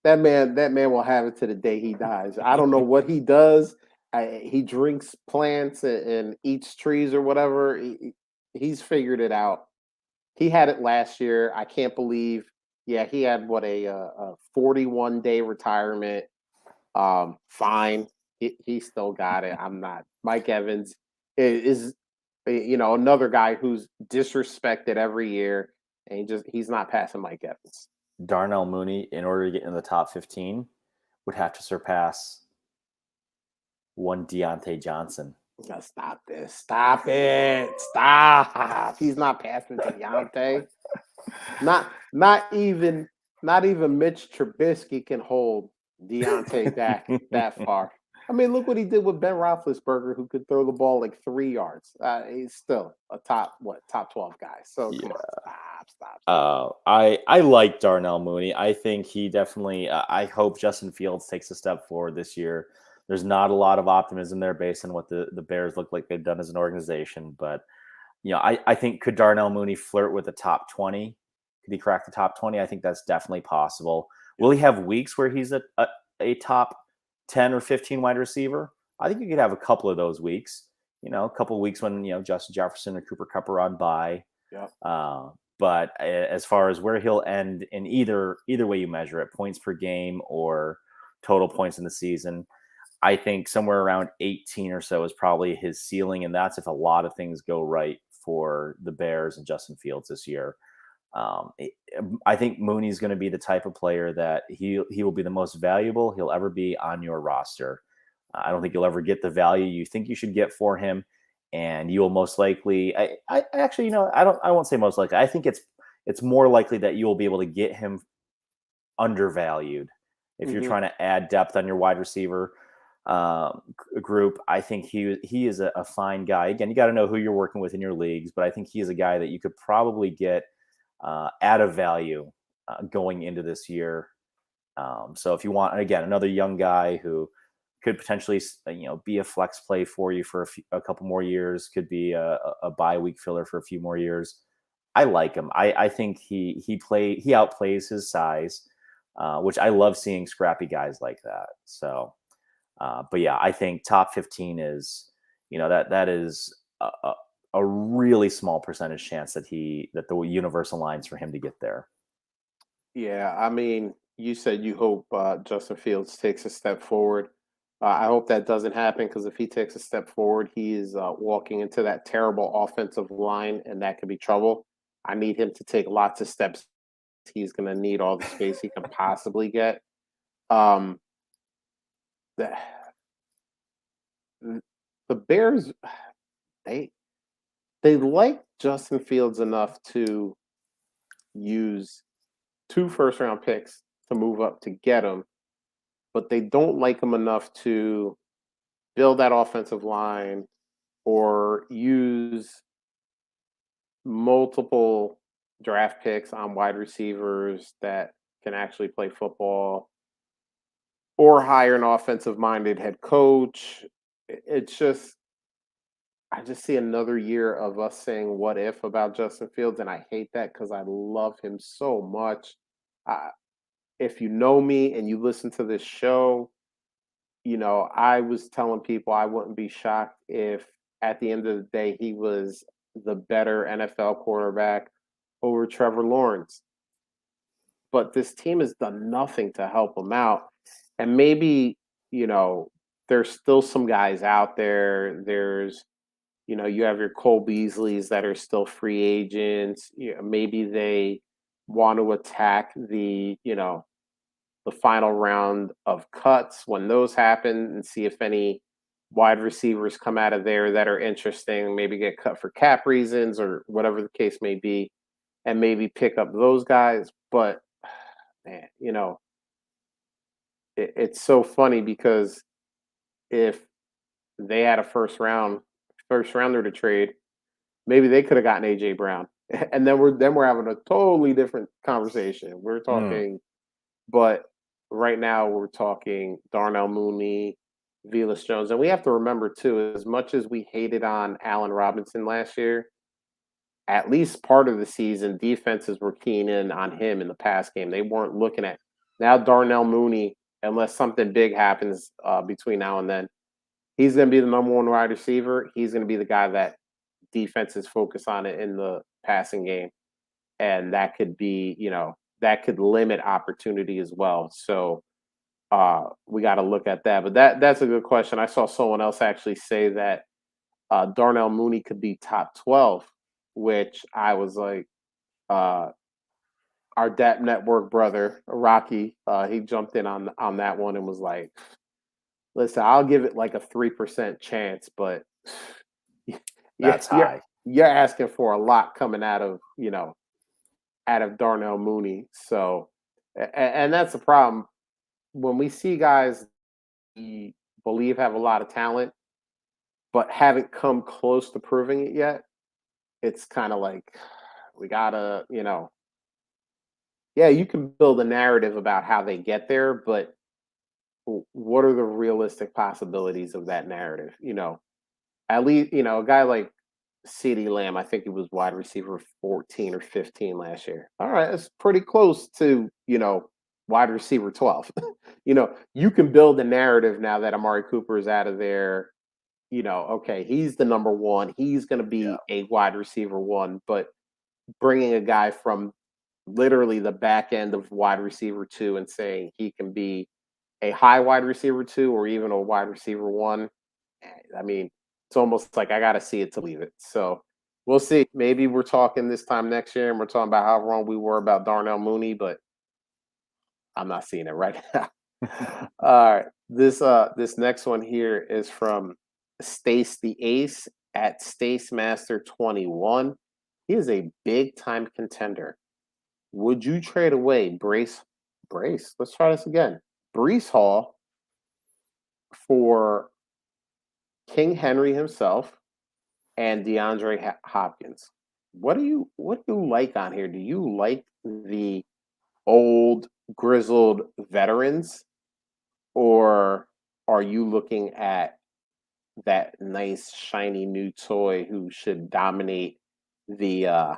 That man. That man will have it to the day he dies. I don't know what he does. He drinks plants and eats trees or whatever. He's figured it out. He had it last year. I can't believe. Yeah, he had what a 41-day retirement. Fine. He still got it. I'm not. Mike Evans is another guy who's disrespected every year, and he's not passing Mike Evans. Darnell Mooney, in order to get in the top 15, would have to surpass one Deontay Johnson. You gotta stop this. Stop it. Stop. He's not passing Deontay. Not even Mitch Trubisky can hold Deontay that far. I mean, look what he did with Ben Roethlisberger, who could throw the ball like 3 yards. He's still a top 12 guy. So come on, stop. I like Darnell Mooney. I think he definitely. I hope Justin Fields takes a step forward this year. There's not a lot of optimism there based on what the Bears look like they've done as an organization, but I think could Darnell Mooney flirt with the top 20? Could he crack the top 20? I think that's definitely possible. Will he have weeks where he's a top 10 or 15 wide receiver? I think you could have a couple of those weeks. A couple of weeks when Justin Jefferson or Cooper Kupp are on bye. Yeah. But as far as where he'll end in either way you measure it, points per game or total points in the season, I think somewhere around 18 or so is probably his ceiling, and that's if a lot of things go right for the Bears and Justin Fields this year. I think Mooney's going to be the type of player that he will be the most valuable he'll ever be on your roster. I don't think you'll ever get the value you think you should get for him, and you will most likely. I actually, I won't say most likely. I think it's more likely that you will be able to get him undervalued if you're trying to add depth on your wide receiver group. I think he is a fine guy. Again, you got to know who you're working with in your leagues, but I think he is a guy that you could probably get at a value going into this year. So if you want, again, another young guy who could potentially be a flex play for you for a couple more years, could be a bye week filler for a few more years. I like him. I think he outplays his size, which I love seeing scrappy guys like that. So. But yeah, I think top 15 is, that is a really small percentage chance that the universe aligns for him to get there. Yeah, I mean, you said you hope Justin Fields takes a step forward. I hope that doesn't happen because if he takes a step forward, he is walking into that terrible offensive line, and that could be trouble. I need him to take lots of steps. He's going to need all the space he can possibly get. The, the Bears, they like Justin Fields enough to use 2 first-round picks to move up to get him, but they don't like him enough to build that offensive line or use multiple draft picks on wide receivers that can actually play football or hire an offensive-minded head coach. It's just I just see another year of us saying "what if" about Justin Fields, and I hate that because I love him so much. I, if you know me and you listen to this show, I was telling people I wouldn't be shocked if at the end of the day he was the better NFL quarterback over Trevor Lawrence. But this team has done nothing to help him out. And maybe, you know, there's still some guys out there. You have your Cole Beasleys that are still free agents. Maybe they want to attack the final round of cuts when those happen and see if any wide receivers come out of there that are interesting, maybe get cut for cap reasons or whatever the case may be, and maybe pick up those guys. But man, it's so funny because if they had a first rounder to trade, maybe they could have gotten AJ Brown. And then we're having a totally different conversation. We're Mm, talking, but right now we're talking Darnell Mooney, Velus Jones, and we have to remember too, as much as we hated on Allen Robinson last year, at least part of the season, defenses were keying in on him in the pass game. They weren't looking at now Darnell Mooney, unless something big happens between now and then. He's going to be the number one wide receiver. He's going to be the guy that defenses focus on it in the passing game, and that could limit opportunity as well. So we got to look at that. But that's a good question. I saw someone else actually say that Darnell Mooney could be top 12, which I was like, uh, our DAP Network brother Rocky, he jumped in on that one and was like, "Listen, I'll give it like a 3% chance, but yeah, that's you're high. you're asking for a lot coming out of Darnell Mooney." So, and that's the problem when we see guys we believe have a lot of talent, but haven't come close to proving it yet. It's kind of like we gotta, yeah, you can build a narrative about how they get there, but what are the realistic possibilities of that narrative? At least, a guy like CeeDee Lamb, I think he was wide receiver 14 or 15 last year. All right, that's pretty close to, wide receiver 12. You can build a narrative now that Amari Cooper is out of there. Okay, he's the number one. He's going to Yeah. be a wide receiver one, but bringing a guy from literally the back end of wide receiver two and saying he can be a high wide receiver two or even a wide receiver one, I mean, it's almost like I got to see it to believe it. So we'll see. Maybe we're talking this time next year and we're talking about how wrong we were about Darnell Mooney, but I'm not seeing it right now. All right. This next one here is from Stace the Ace at Stace Master 21. He is a big time contender. Would you trade away Brace? Let's try this again. Brees Hall for King Henry himself and DeAndre Hopkins. What do you like on here? Do you like the old grizzled veterans, or are you looking at that nice shiny new toy who should the uh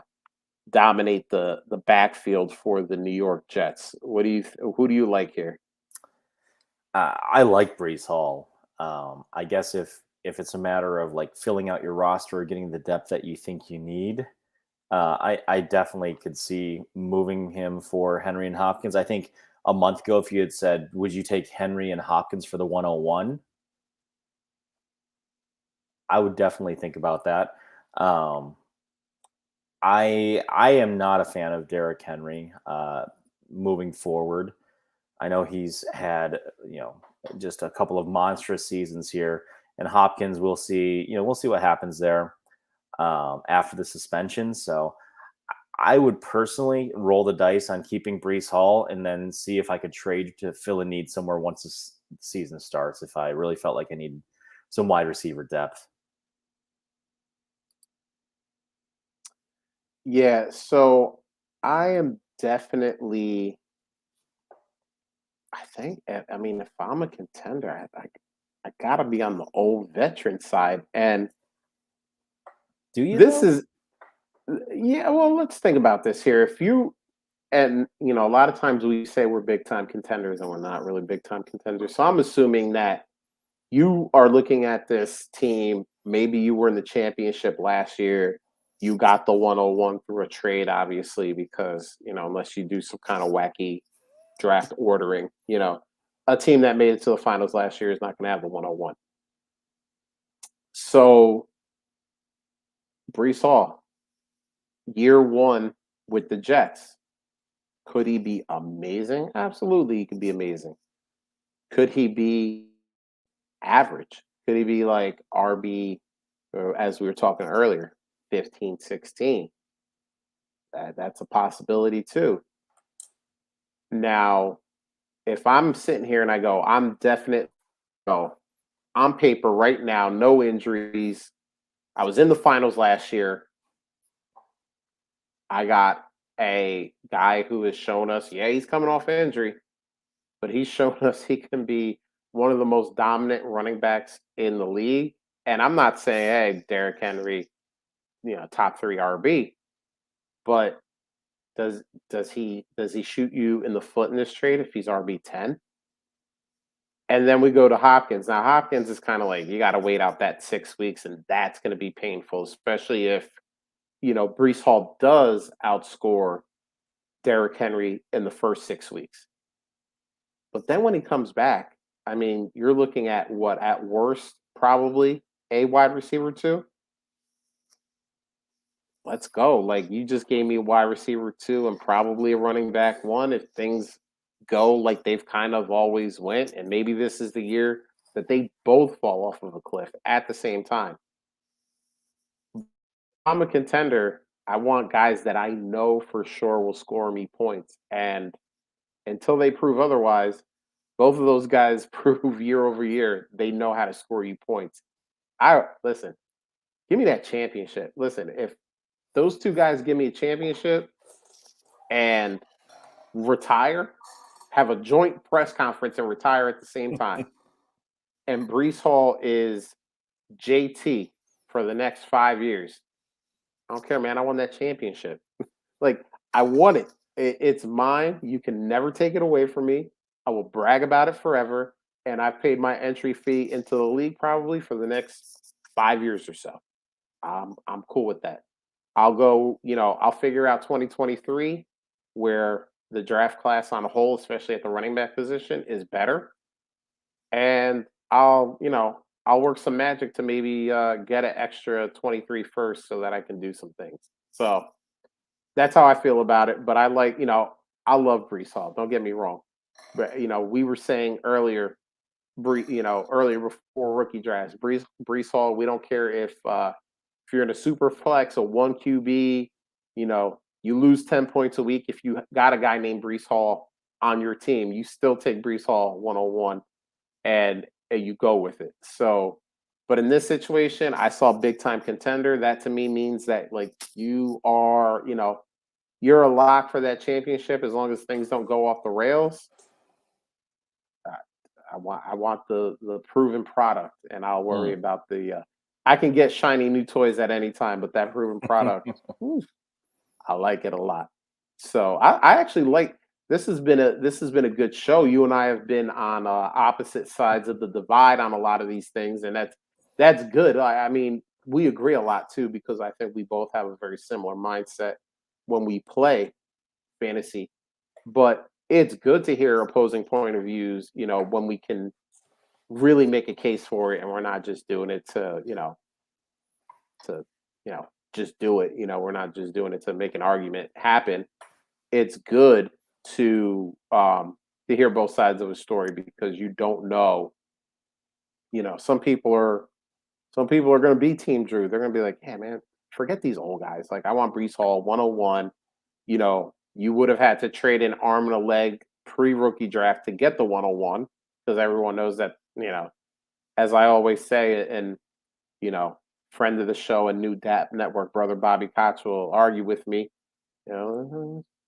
dominate the backfield for the New York Jets? Who do you like here? I like Brees Hall. I guess if it's a matter of like filling out your roster or getting the depth that you think you need, I definitely could see moving him for Henry and Hopkins. I think a month ago, if you had said, "Would you take Henry and Hopkins for the 101?" I would definitely think about that. Um, I am not a fan of Derrick Henry moving forward. I know he's had just a couple of monstrous seasons here, and Hopkins. We'll see what happens there after the suspension. So I would personally roll the dice on keeping Brees Hall and then see if I could trade to fill a need somewhere once the season starts. If I really felt like I need some wide receiver depth. Yeah, so I am definitely. I think. I mean, if I'm a contender, I gotta be on the old veteran side, and Do you This though? is yeah. Well, let's think about this here. If you and a lot of times we say we're big time contenders, and we're not really big time contenders. So I'm assuming that you are looking at this team. Maybe you were in the championship last year. You got the 101 through a trade, obviously, because unless you do some kind of wacky draft ordering, a team that made it to the finals last year is not going to have the 101. So Brees Hall, year one with the Jets, could he be amazing? Absolutely, he could be amazing. Could he be average? Could he be like RB, or as we were talking earlier, 15, 16? That's a possibility too. Now, if I'm sitting here and I go, I'm definite, no, on paper right now, no injuries. I was in the finals last year. I got a guy who has shown us, yeah, he's coming off injury, but he's shown us he can be one of the most dominant running backs in the league. And I'm not saying, hey, Derrick Henry, top three RB, but does does he shoot you in the foot in this trade if he's RB10? And then we go to Hopkins. Now Hopkins is kind of like you got to wait out that 6 weeks, and that's going to be painful, especially if Brees Hall does outscore Derrick Henry in the first 6 weeks. But then when he comes back, I mean, you're looking at what at worst probably a wide receiver two. Let's go. Like you just gave me a wide receiver two and probably a running back one if things go like they've kind of always went. And maybe this is the year that they both fall off of a cliff at the same time. I'm a contender. I want guys that I know for sure will score me points. And until they prove otherwise, both of those guys prove year over year they know how to score you points. I listen, give me that championship. Listen, if those two guys give me a championship and retire, have a joint press conference and retire at the same time, and Brees Hall is JT for the next 5 years, I don't care, man. I won that championship. Like, I won it. It's mine. You can never take it away from me. I will brag about it forever. And I've paid my entry fee into the league probably for the next 5 years or so. I'm cool with that. I'll go, I'll figure out 2023 where the draft class on a whole, especially at the running back position, is better. And I'll work some magic to maybe get an extra 23 first so that I can do some things. So that's how I feel about it. But I love Brees Hall. Don't get me wrong. But we were saying earlier, earlier before rookie drafts, Brees Hall. We don't care if you're in a super flex, a one QB, you lose 10 points a week. If you got a guy named Brees Hall on your team, you still take Brees Hall 101 and you go with it. So, but in this situation, I saw big time contender. That to me means that like you are, you're a lock for that championship as long as things don't go off the rails. I want the proven product, and I'll worry Mm. about the. I can get shiny new toys at any time, but that proven product, oof, I like it a lot. So I actually like this has been a good show. You and I have been on opposite sides of the divide on a lot of these things, and that's good. I mean, we agree a lot too because I think we both have a very similar mindset when we play fantasy. But it's good to hear opposing point of views. When we can really make a case for it, and we're not just doing it to just do it. We're not just doing it to make an argument happen. It's good to hear both sides of a story because you don't know. Some people are going to be Team Drew. They're going to be like, "Yeah, man, forget these old guys. Like, I want Brees Hall 101." You would have had to trade an arm and a leg pre-rookie draft to get the 101 because everyone knows that. As I always say, and you know, friend of the show and new DAP network brother Bobby Cox will argue with me.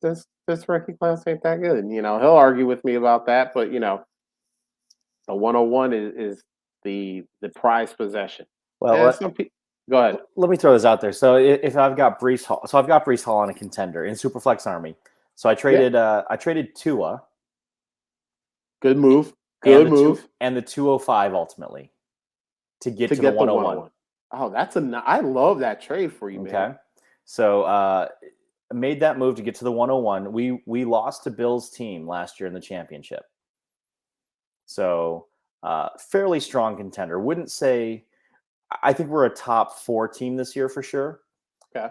This rookie class ain't that good. He'll argue with me about that, but the 101 is the prized possession. Well, And some people, Go ahead. Let me throw this out there. So if I've got Brees Hall, I've got Brees Hall on a contender in Superflex Army. So I traded Tua Good move. and Good move the 205 ultimately to get to to the get the 101. 101. Oh, I love that trade for you, man. Okay. So I made that move to get to the 101. We lost to Bill's team last year in the championship. So fairly strong contender. Wouldn't say I think we're a top 4 team this year for sure. Okay.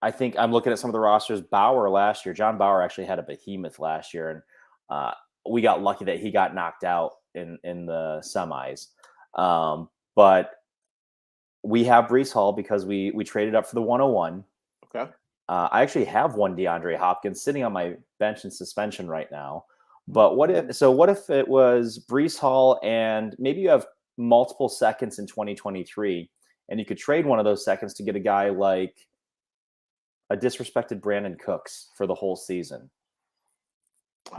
I think I'm looking at some of the rosters. Bauer last year, John Bauer actually had a behemoth last year, and we got lucky that he got knocked out in the semis. But we have Brees Hall because we traded up for the 101. Okay. I actually have one DeAndre Hopkins sitting on my bench in suspension right now. But what if it was Brees Hall and maybe you have multiple seconds in 2023 and you could trade one of those seconds to get a guy like a disrespected Brandon Cooks for the whole season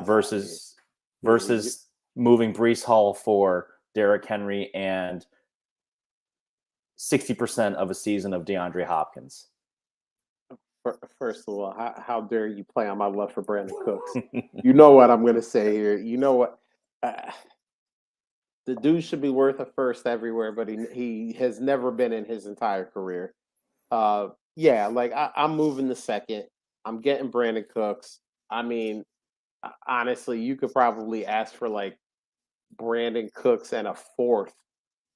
versus moving Brees Hall for Derrick Henry and 60% of a season of DeAndre Hopkins. First of all, how dare you play on my left for Brandon Cooks? You know what I'm going to say here. You know what? The dude should be worth a first everywhere, but he has never been in his entire career. Yeah, like I'm moving the second. I'm getting Brandon Cooks. I mean, honestly, you could probably ask for like Brandon Cooks and a fourth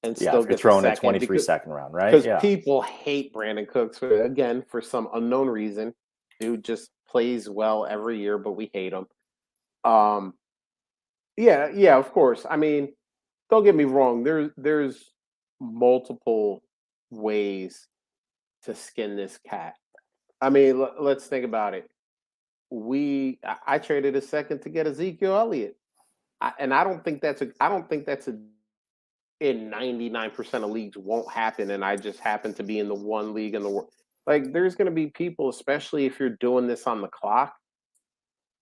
and Yeah, still if you're get the throwing a second 23 second round, right? because Yeah. people hate Brandon Cooks for some unknown reason. Dude just plays well every year, but we hate him. Yeah, of course. I mean, don't get me wrong. There's multiple ways to skin this cat. I mean, let's think about it. I traded a second to get Ezekiel Elliott, and I don't think that's a in 99% of leagues won't happen, and I just happen to be in the one league in the world. Like, there's going to be people, especially if you're doing this on the clock.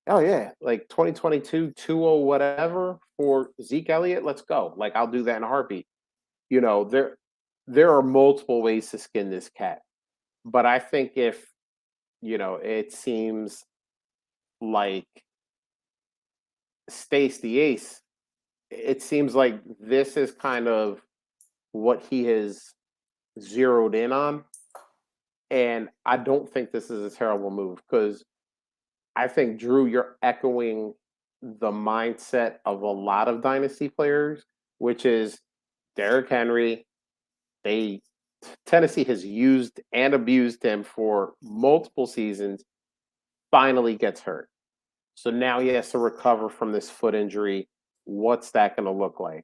Oh yeah, like 2022, 2-0 whatever for Zeke Elliott. Let's go. Like, I'll do that in a heartbeat. You know, there are multiple ways to skin this cat, but I think if it seems like Stace the Ace, it seems like this is kind of what he has zeroed in on. And I don't think this is a terrible move because I think, Drew, you're echoing the mindset of a lot of dynasty players, which is Derrick Henry. They Tennessee has used and abused him for multiple seasons, finally gets hurt. So now he has to recover from this foot injury. What's that going to look like?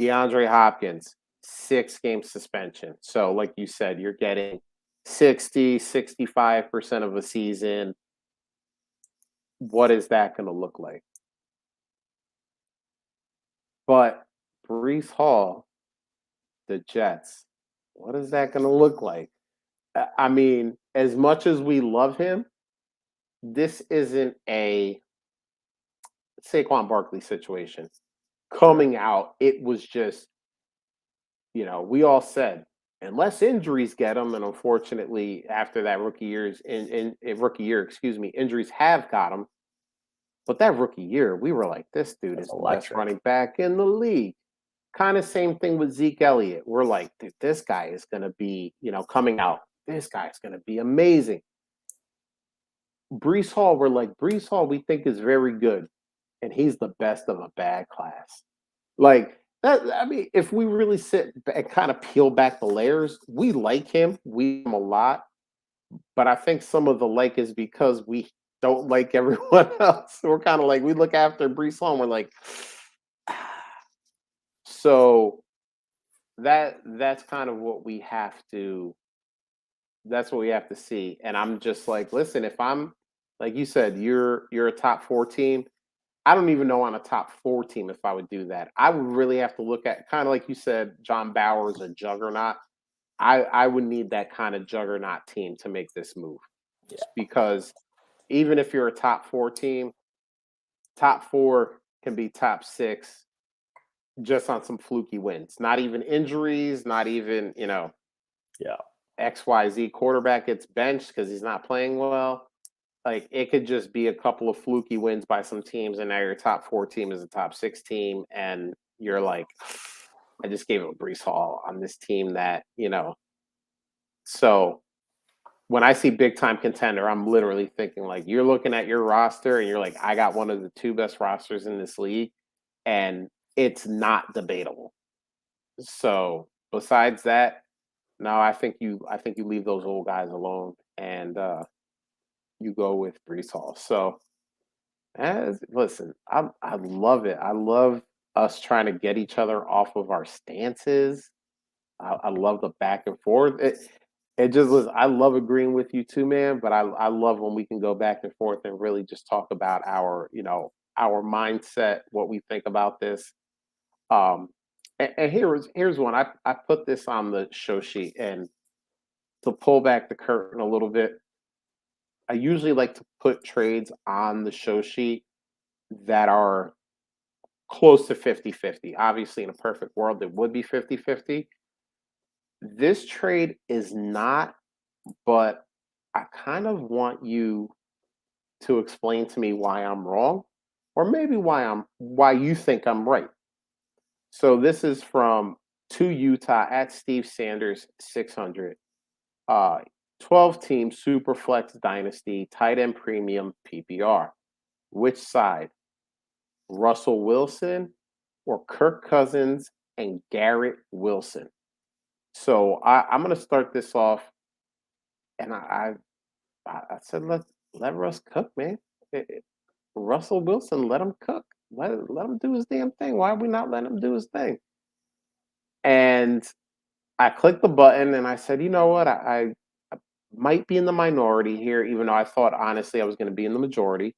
DeAndre Hopkins, 6-game suspension. So, like you said, you're getting 65% of a season. What is that going to look like? But Brees Hall, the Jets, what is that going to look like? I mean, as much as we love him, this isn't a Saquon Barkley situation. Coming out, it was just, we all said, unless injuries get him, and unfortunately, after that rookie year, injuries have got him. But that rookie year, we were like, this dude is the best running back in the league. Kind of same thing with Zeke Elliott. We're like, dude, this guy is going to be, coming out. This guy is going to be amazing. Brees Hall, Brees Hall, we think is very good. And he's the best of a bad class. Like, that, I mean, if we really sit and kind of peel back the layers, we like him. We like him a lot. But I think some of the like is because we don't like everyone else. We're kind of like, we look after Brees Hall and we're like, so that's kind of what we have to see. And I'm just like, listen, if I'm like you said, you're a top 4 team. I don't even know on a top 4 team if I would do that. I would really have to look at, kind of like you said, John Bauer is a juggernaut. I would need that kind of juggernaut team to make this move. Yeah. Because even if you're a top 4 team, top 4 can be top 6 just on some fluky wins. Not even injuries, not even, Yeah. XYZ quarterback gets benched because he's not playing well. Like it could just be a couple of fluky wins by some teams, and now your top 4 team is a top 6 team, and you're like, I just gave up Brees Hall on this team that, you know. So when I see big time contender, I'm literally thinking like you're looking at your roster and you're like, I got one of the 2 best rosters in this league, and it's not debatable. So besides that, no, I think you leave those old guys alone and you go with Brees Hall. So listen, I love it. I love us trying to get each other off of our stances. I love the back and forth. It just was. I love agreeing with you too, man. But I love when we can go back and forth and really just talk about our our mindset, what we think about this. Um, and here's one. I put this on the show sheet, and to pull back the curtain a little bit, I usually like to put trades on the show sheet that are close to 50-50. Obviously, in a perfect world, it would be 50-50. This trade is not, but I kind of want you to explain to me why I'm wrong, or maybe why you think I'm right. So this is from to Utah at Steve Sanders 600. Uh 12 team Superflex Dynasty tight end premium PPR. Which side? Russell Wilson or Kirk Cousins and Garrett Wilson? So I'm going to start this off, and I said let Russ cook, man. Russell Wilson, let him cook. Let him do his damn thing. Why are we not letting him do his thing? And I clicked the button and I said, you know what? I might be in the minority here, even though I thought honestly I was going to be in the majority.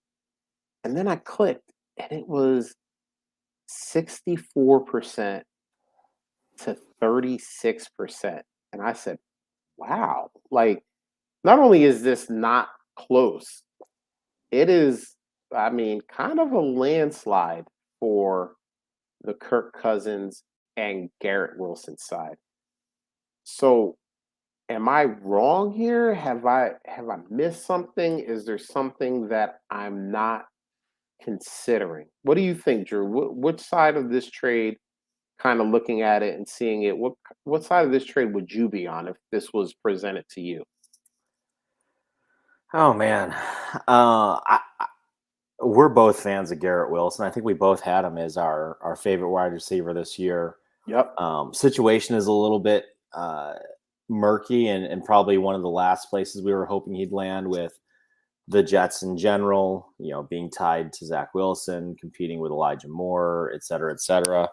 And then I clicked, and it was 64% to 36%. And I said, wow, like not only is this not close, it is, I mean, kind of a landslide for the Kirk Cousins and Garrett Wilson side. So am I wrong here? Have I missed something? Is there something that I'm not considering? What do you think, Drew? Which side of this trade, kind of looking at it and seeing it, what side of this trade would you be on if this was presented to you? Oh man, we're both fans of Garrett Wilson. I think we both had him as our favorite wide receiver this year. Yep. Situation is a little bit murky, and probably one of the last places we were hoping he'd land with the Jets in general. You know, being tied to Zach Wilson, competing with Elijah Moore, et cetera, et cetera.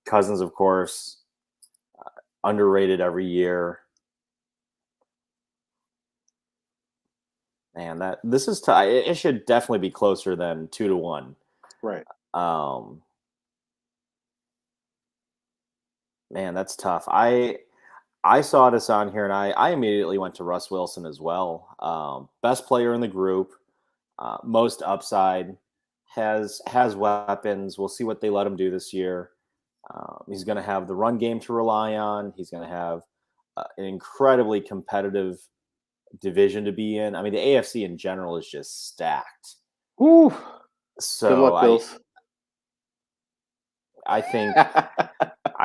Cousins, of course, underrated every year. Man, that this is tight. It should definitely be closer than 2-1. Right. Man, that's tough. I saw this on here, and I immediately went to Russ Wilson as well. Best player in the group, most upside, has weapons. We'll see what they let him do this year. He's going to have the run game to rely on. He's going to have an incredibly competitive division to be in. I mean, the AFC in general is just stacked. Whew. Good So luck, Bills. I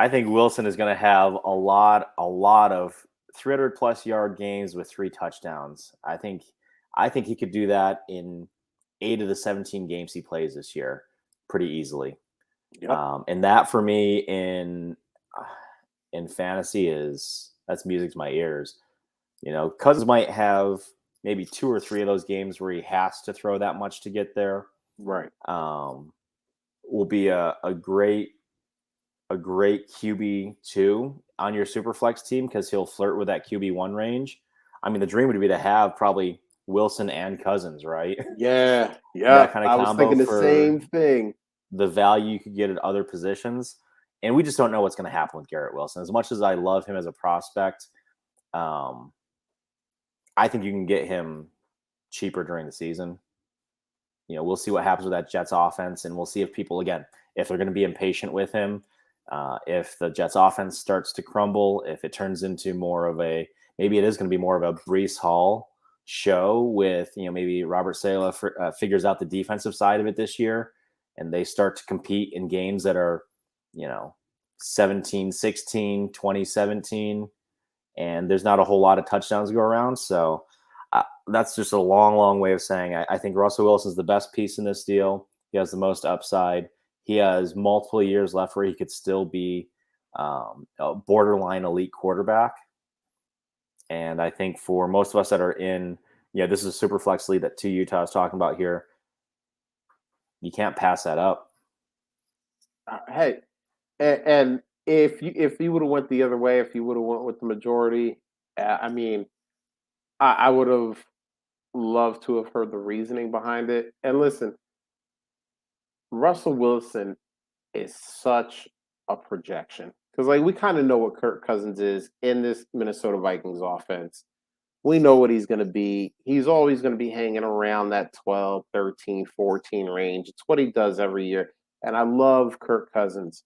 think Wilson is going to have a lot of 300 plus yard games with 3 touchdowns. I think he could do that in 8 of the 17 games he plays this year pretty easily. Yep. And that for me in fantasy that's music to my ears. You know, Cousins might have maybe 2 or 3 of those games where he has to throw that much to get there. Right. Will be a great QB2 on your Superflex team because he'll flirt with that QB1 range. I mean, the dream would be to have probably Wilson and Cousins, right? Yeah. That kind of I was combo thinking the for same thing. the value you could get at other positions. And we just don't know what's going to happen with Garrett Wilson. As much as I love him as a prospect, I think you can get him cheaper during the season. You know, we'll see what happens with that Jets offense, and we'll see if people, again, if they're going to be impatient with him, If the Jets offense starts to crumble, if it turns into more of maybe it is going to be more of a Brees Hall show with, maybe Robert Saleh figures out the defensive side of it this year, and they start to compete in games that are, 17-16, 20-17, and there's not a whole lot of touchdowns to go around. So that's just a long, long way of saying I think Russell Wilson's the best piece in this deal. He has the most upside. He has multiple years left where he could still be a borderline elite quarterback. And I think for most of us that are in, this is a super flex league that 2Utah is talking about here. You can't pass that up. Hey, and if you would have went the other way, if you would have went with the majority, I mean, I would have loved to have heard the reasoning behind it. And listen, Russell Wilson is such a projection because, like, we kind of know what Kirk Cousins is in this Minnesota Vikings offense. We know what he's going to be. He's always going to be hanging around that 12, 13, 14 range. It's what he does every year. And I love Kirk Cousins,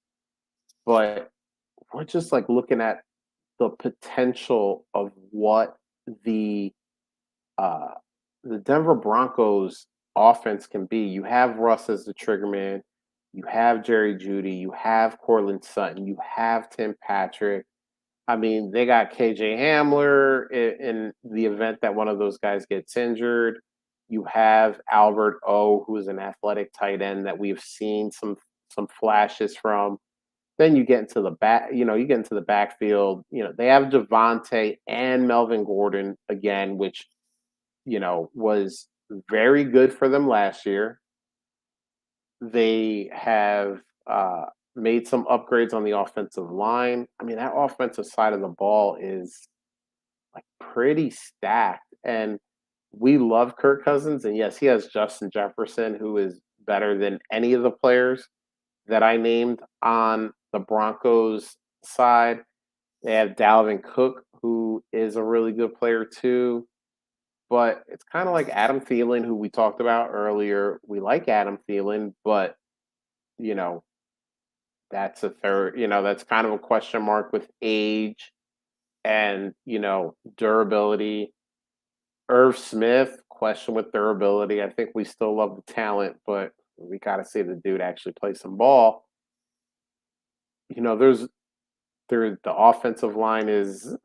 but we're just like looking at the potential of what the Denver Broncos offense can be. You have Russ as the trigger man. You have Jerry Jeudy. You have Cortland Sutton. You have Tim Patrick. I mean, they got KJ Hamler in the event that one of those guys gets injured. You have Albert O, who is an athletic tight end that we've seen some flashes from. Then you get into the backfield. They have Devontae and Melvin Gordon again, which, was very good for them last year. They have made some upgrades on the offensive line. I mean, that offensive side of the ball is like pretty stacked. And we love Kirk Cousins. And yes, he has Justin Jefferson, who is better than any of the players that I named on the Broncos side. They have Dalvin Cook, who is a really good player too. But it's kind of like Adam Thielen, who we talked about earlier. We like Adam Thielen, but you know, that's that's kind of a question mark with age and, durability. Irv Smith, question with durability. I think we still love the talent, but we got to see the dude actually play some ball. There's the offensive line is,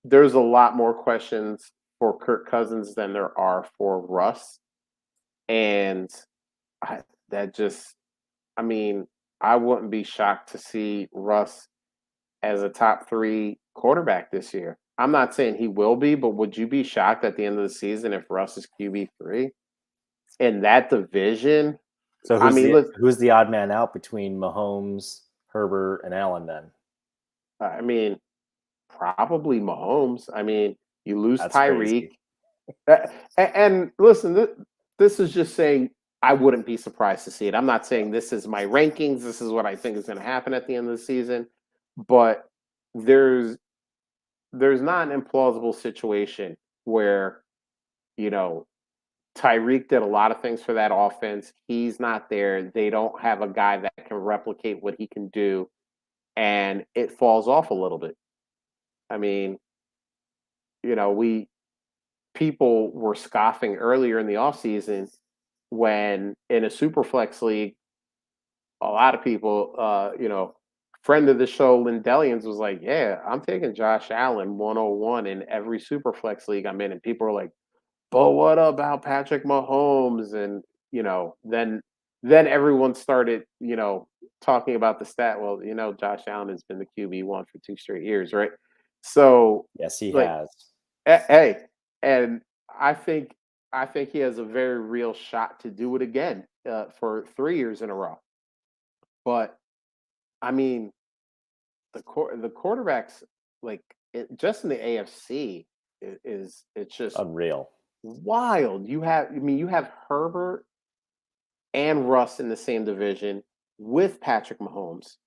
there's a lot more questions for Kirk Cousins than there are for Russ. And I mean, I wouldn't be shocked to see Russ as a top 3 quarterback this year. I'm not saying he will be, but would you be shocked at the end of the season if Russ is QB3 in that division? So who's the odd man out between Mahomes, Herbert, and Allen then? I mean, probably Mahomes. I mean, you lose Tyreek. And listen, this is just saying I wouldn't be surprised to see it. I'm not saying this is my rankings. This is what I think is going to happen at the end of the season. But there's not an implausible situation where, Tyreek did a lot of things for that offense. He's not there. They don't have a guy that can replicate what he can do, and it falls off a little bit. I mean, people were scoffing earlier in the offseason when in a super flex league, a lot of people, friend of the show, Lindellians, was like, yeah, I'm taking Josh Allen 101 in every super flex league I'm in. And people are like, but what about Patrick Mahomes? And, then everyone started, talking about the stat. Well, Josh Allen has been the QB1 for 2 straight years, right? So yes, he has. Hey, and I think he has a very real shot to do it again for 3 years in a row. But I mean, the quarterbacks, like just in the AFC it's just unreal, wild. You have Herbert and Russ in the same division with Patrick Mahomes.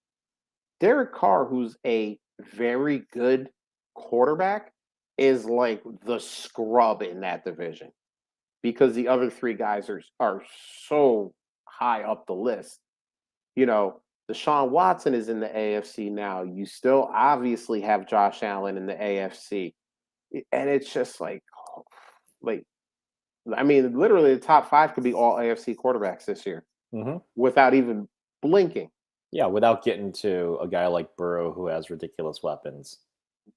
Derek Carr, who's a very good quarterback, is like the scrub in that division because the other 3 guys are so high up the list. You know, Deshaun Watson is in the AFC now. You still obviously have Josh Allen in the AFC. And it's just like I mean, literally the top 5 could be all AFC quarterbacks this year Hmm. without even blinking. Yeah, without getting to a guy like Burrow who has ridiculous weapons.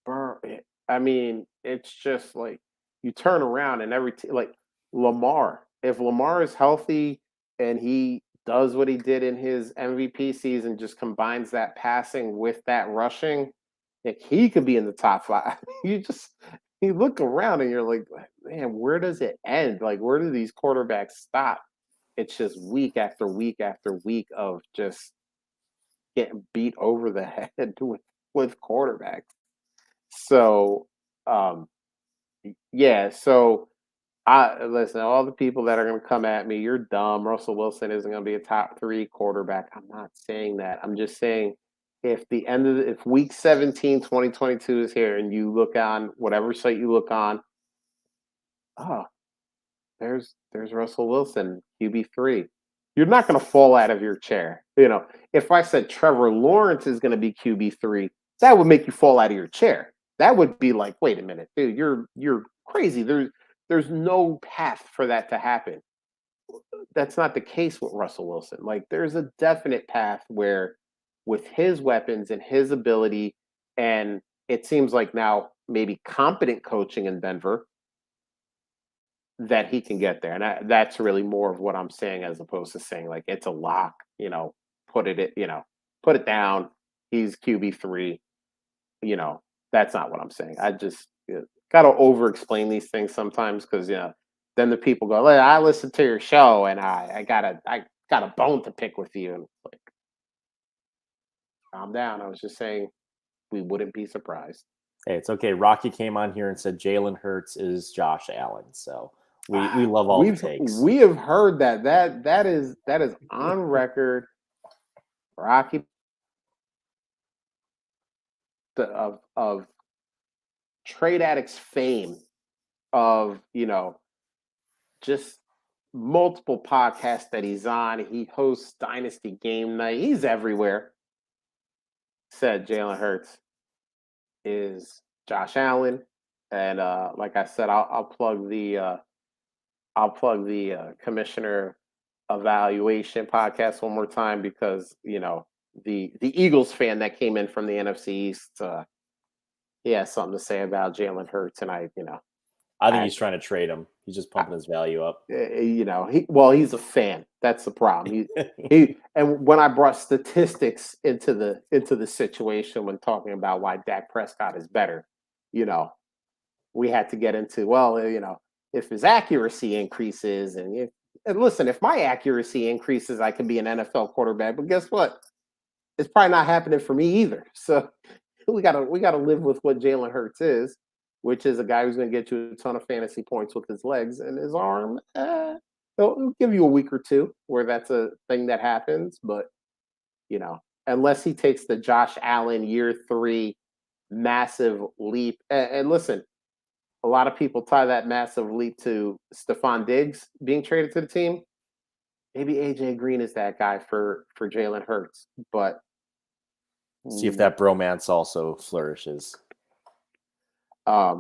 I mean, it's just like you turn around and like Lamar. If Lamar is healthy and he does what he did in his MVP season, just combines that passing with that rushing, like he could be in the top 5. You look around and you're like, man, where does it end? Like, where do these quarterbacks stop? It's just week after week after week of just getting beat over the head with quarterbacks. So, um, yeah. So, I listen. All the people that are going to come at me, you're dumb. Russell Wilson isn't going to be a top 3 quarterback. I'm not saying that. I'm just saying if week 17, 2022 is here, and you look on whatever site you look on, oh, there's Russell Wilson, QB3. You're not going to fall out of your chair. If I said Trevor Lawrence is going to be QB3, that would make you fall out of your chair. That would be like, wait a minute, dude, you're crazy. There's no path for that to happen. That's not the case with Russell Wilson. Like, there's a definite path where, with his weapons and his ability, and it seems like now maybe competent coaching in Denver, that he can get there. And that's really more of what I'm saying, as opposed to saying like it's a lock, put it down. He's QB3, you know, that's not what I'm saying. I just got to over explain these things sometimes because, then the people go, "Hey, I listened to your show and I got a bone to pick with you." And it's like, calm down. I was just saying we wouldn't be surprised. Hey, it's okay. Rocky came on here and said Jalen Hurts is Josh Allen. So we love all the takes. We have heard that is on record. Rocky of trade addicts fame of just multiple podcasts that he's on. He hosts Dynasty Game Night. He's everywhere. Said Jalen Hurts is Josh Allen, and like I said, I'll plug the Commissioner Evaluation podcast one more time because the Eagles fan that came in from the NFC East, he has something to say about Jalen Hurts, and I think I he's trying to trade him. He's just pumping his value up. he's a fan. That's the problem. He and when I brought statistics into the situation when talking about why Dak Prescott is better, we had to get into, if his accuracy increases and listen, if my accuracy increases, I can be an NFL quarterback. But guess what? It's probably not happening for me either. So we gotta live with what Jalen Hurts is, which is a guy who's going to get you a ton of fantasy points with his legs and his arm. It'll give you a week or two where that's a thing that happens, but unless he takes the Josh Allen year 3 massive leap, and listen, a lot of people tie that massive leap to Stephon Diggs being traded to the team. Maybe AJ Green is that guy for Jalen Hurts, but see if that bromance also flourishes. I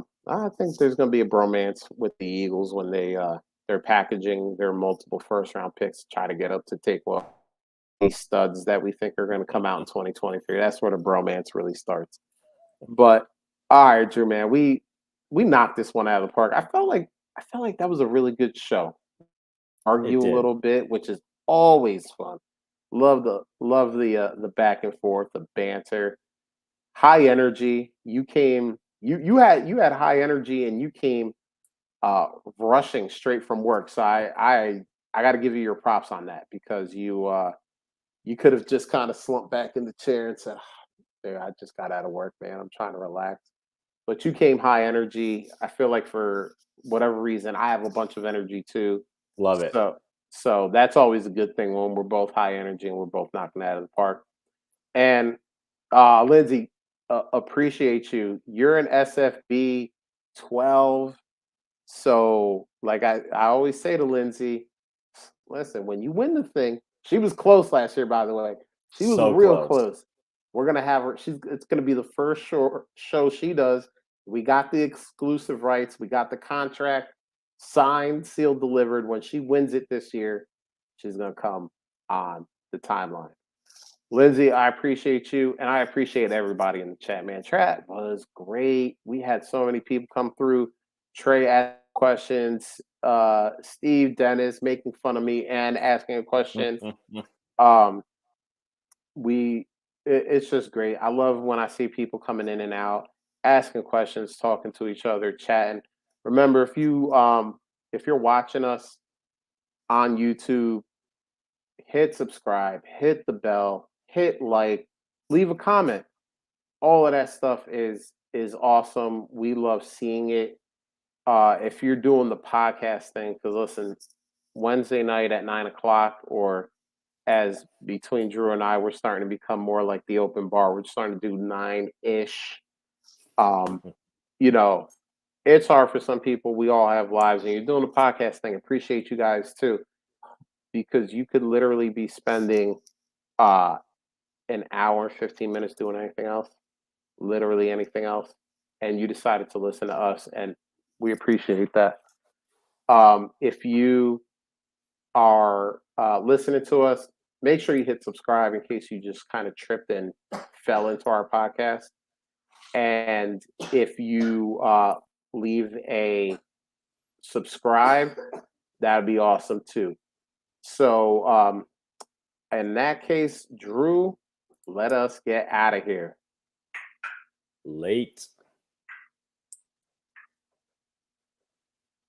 think there's going to be a bromance with the Eagles when they're packaging their multiple first round picks to try to get up to take these studs that we think are going to come out in 2023. That's where the bromance really starts. But all right, Drew, man, we knocked this one out of the park. I felt like that was a really good show. Argue a little bit, which is always fun. Love the back and forth, the banter, high energy. You came, you had high energy, and you came rushing straight from work. So I got to give you your props on that because you could have just kind of slumped back in the chair and said, "There, I just got out of work, man. I'm trying to relax." But you came high energy. I feel like for whatever reason, I have a bunch of energy too. Love it. So that's always a good thing when we're both high energy and we're both knocking it out of the park. And Lindsay, appreciate you. You're an SFB 12. So like I always say to Lindsay, listen, when you win the thing, She was close last year, by the way. She was So real close. close. We're gonna have her. It's gonna be the first show she does. We got the exclusive rights. We got the contract signed, sealed, delivered. When she wins it this year, she's gonna come on the timeline. Lindsay, I appreciate you, and I appreciate everybody in the chat, man. Chat was great. We had so many people come through. Trey asked questions. Steve, Dennis making fun of me and asking a question. Um, it's just great. I love when I see people coming in and out, asking questions, talking to each other, chatting. Remember, if you're watching us on YouTube, hit subscribe, hit the bell, hit like, leave a comment. All of that stuff is awesome. We love seeing it. If you're doing the podcast thing, because listen, Wednesday night at 9 o'clock, or as between Drew and I, we're starting to become more like the open bar. We're starting to do 9-ish. You know, it's hard for some people. We all have lives, and you're doing the podcast thing. Appreciate you guys too, because you could literally be spending an hour, 15 minutes doing anything else, literally anything else, and you decided to listen to us, and we appreciate that. If you are listening to us, make sure you hit subscribe in case you just kind of tripped and fell into our podcast. And if you leave a subscribe, that'd be awesome too. So in that case, Drew, let us get out of here. Late.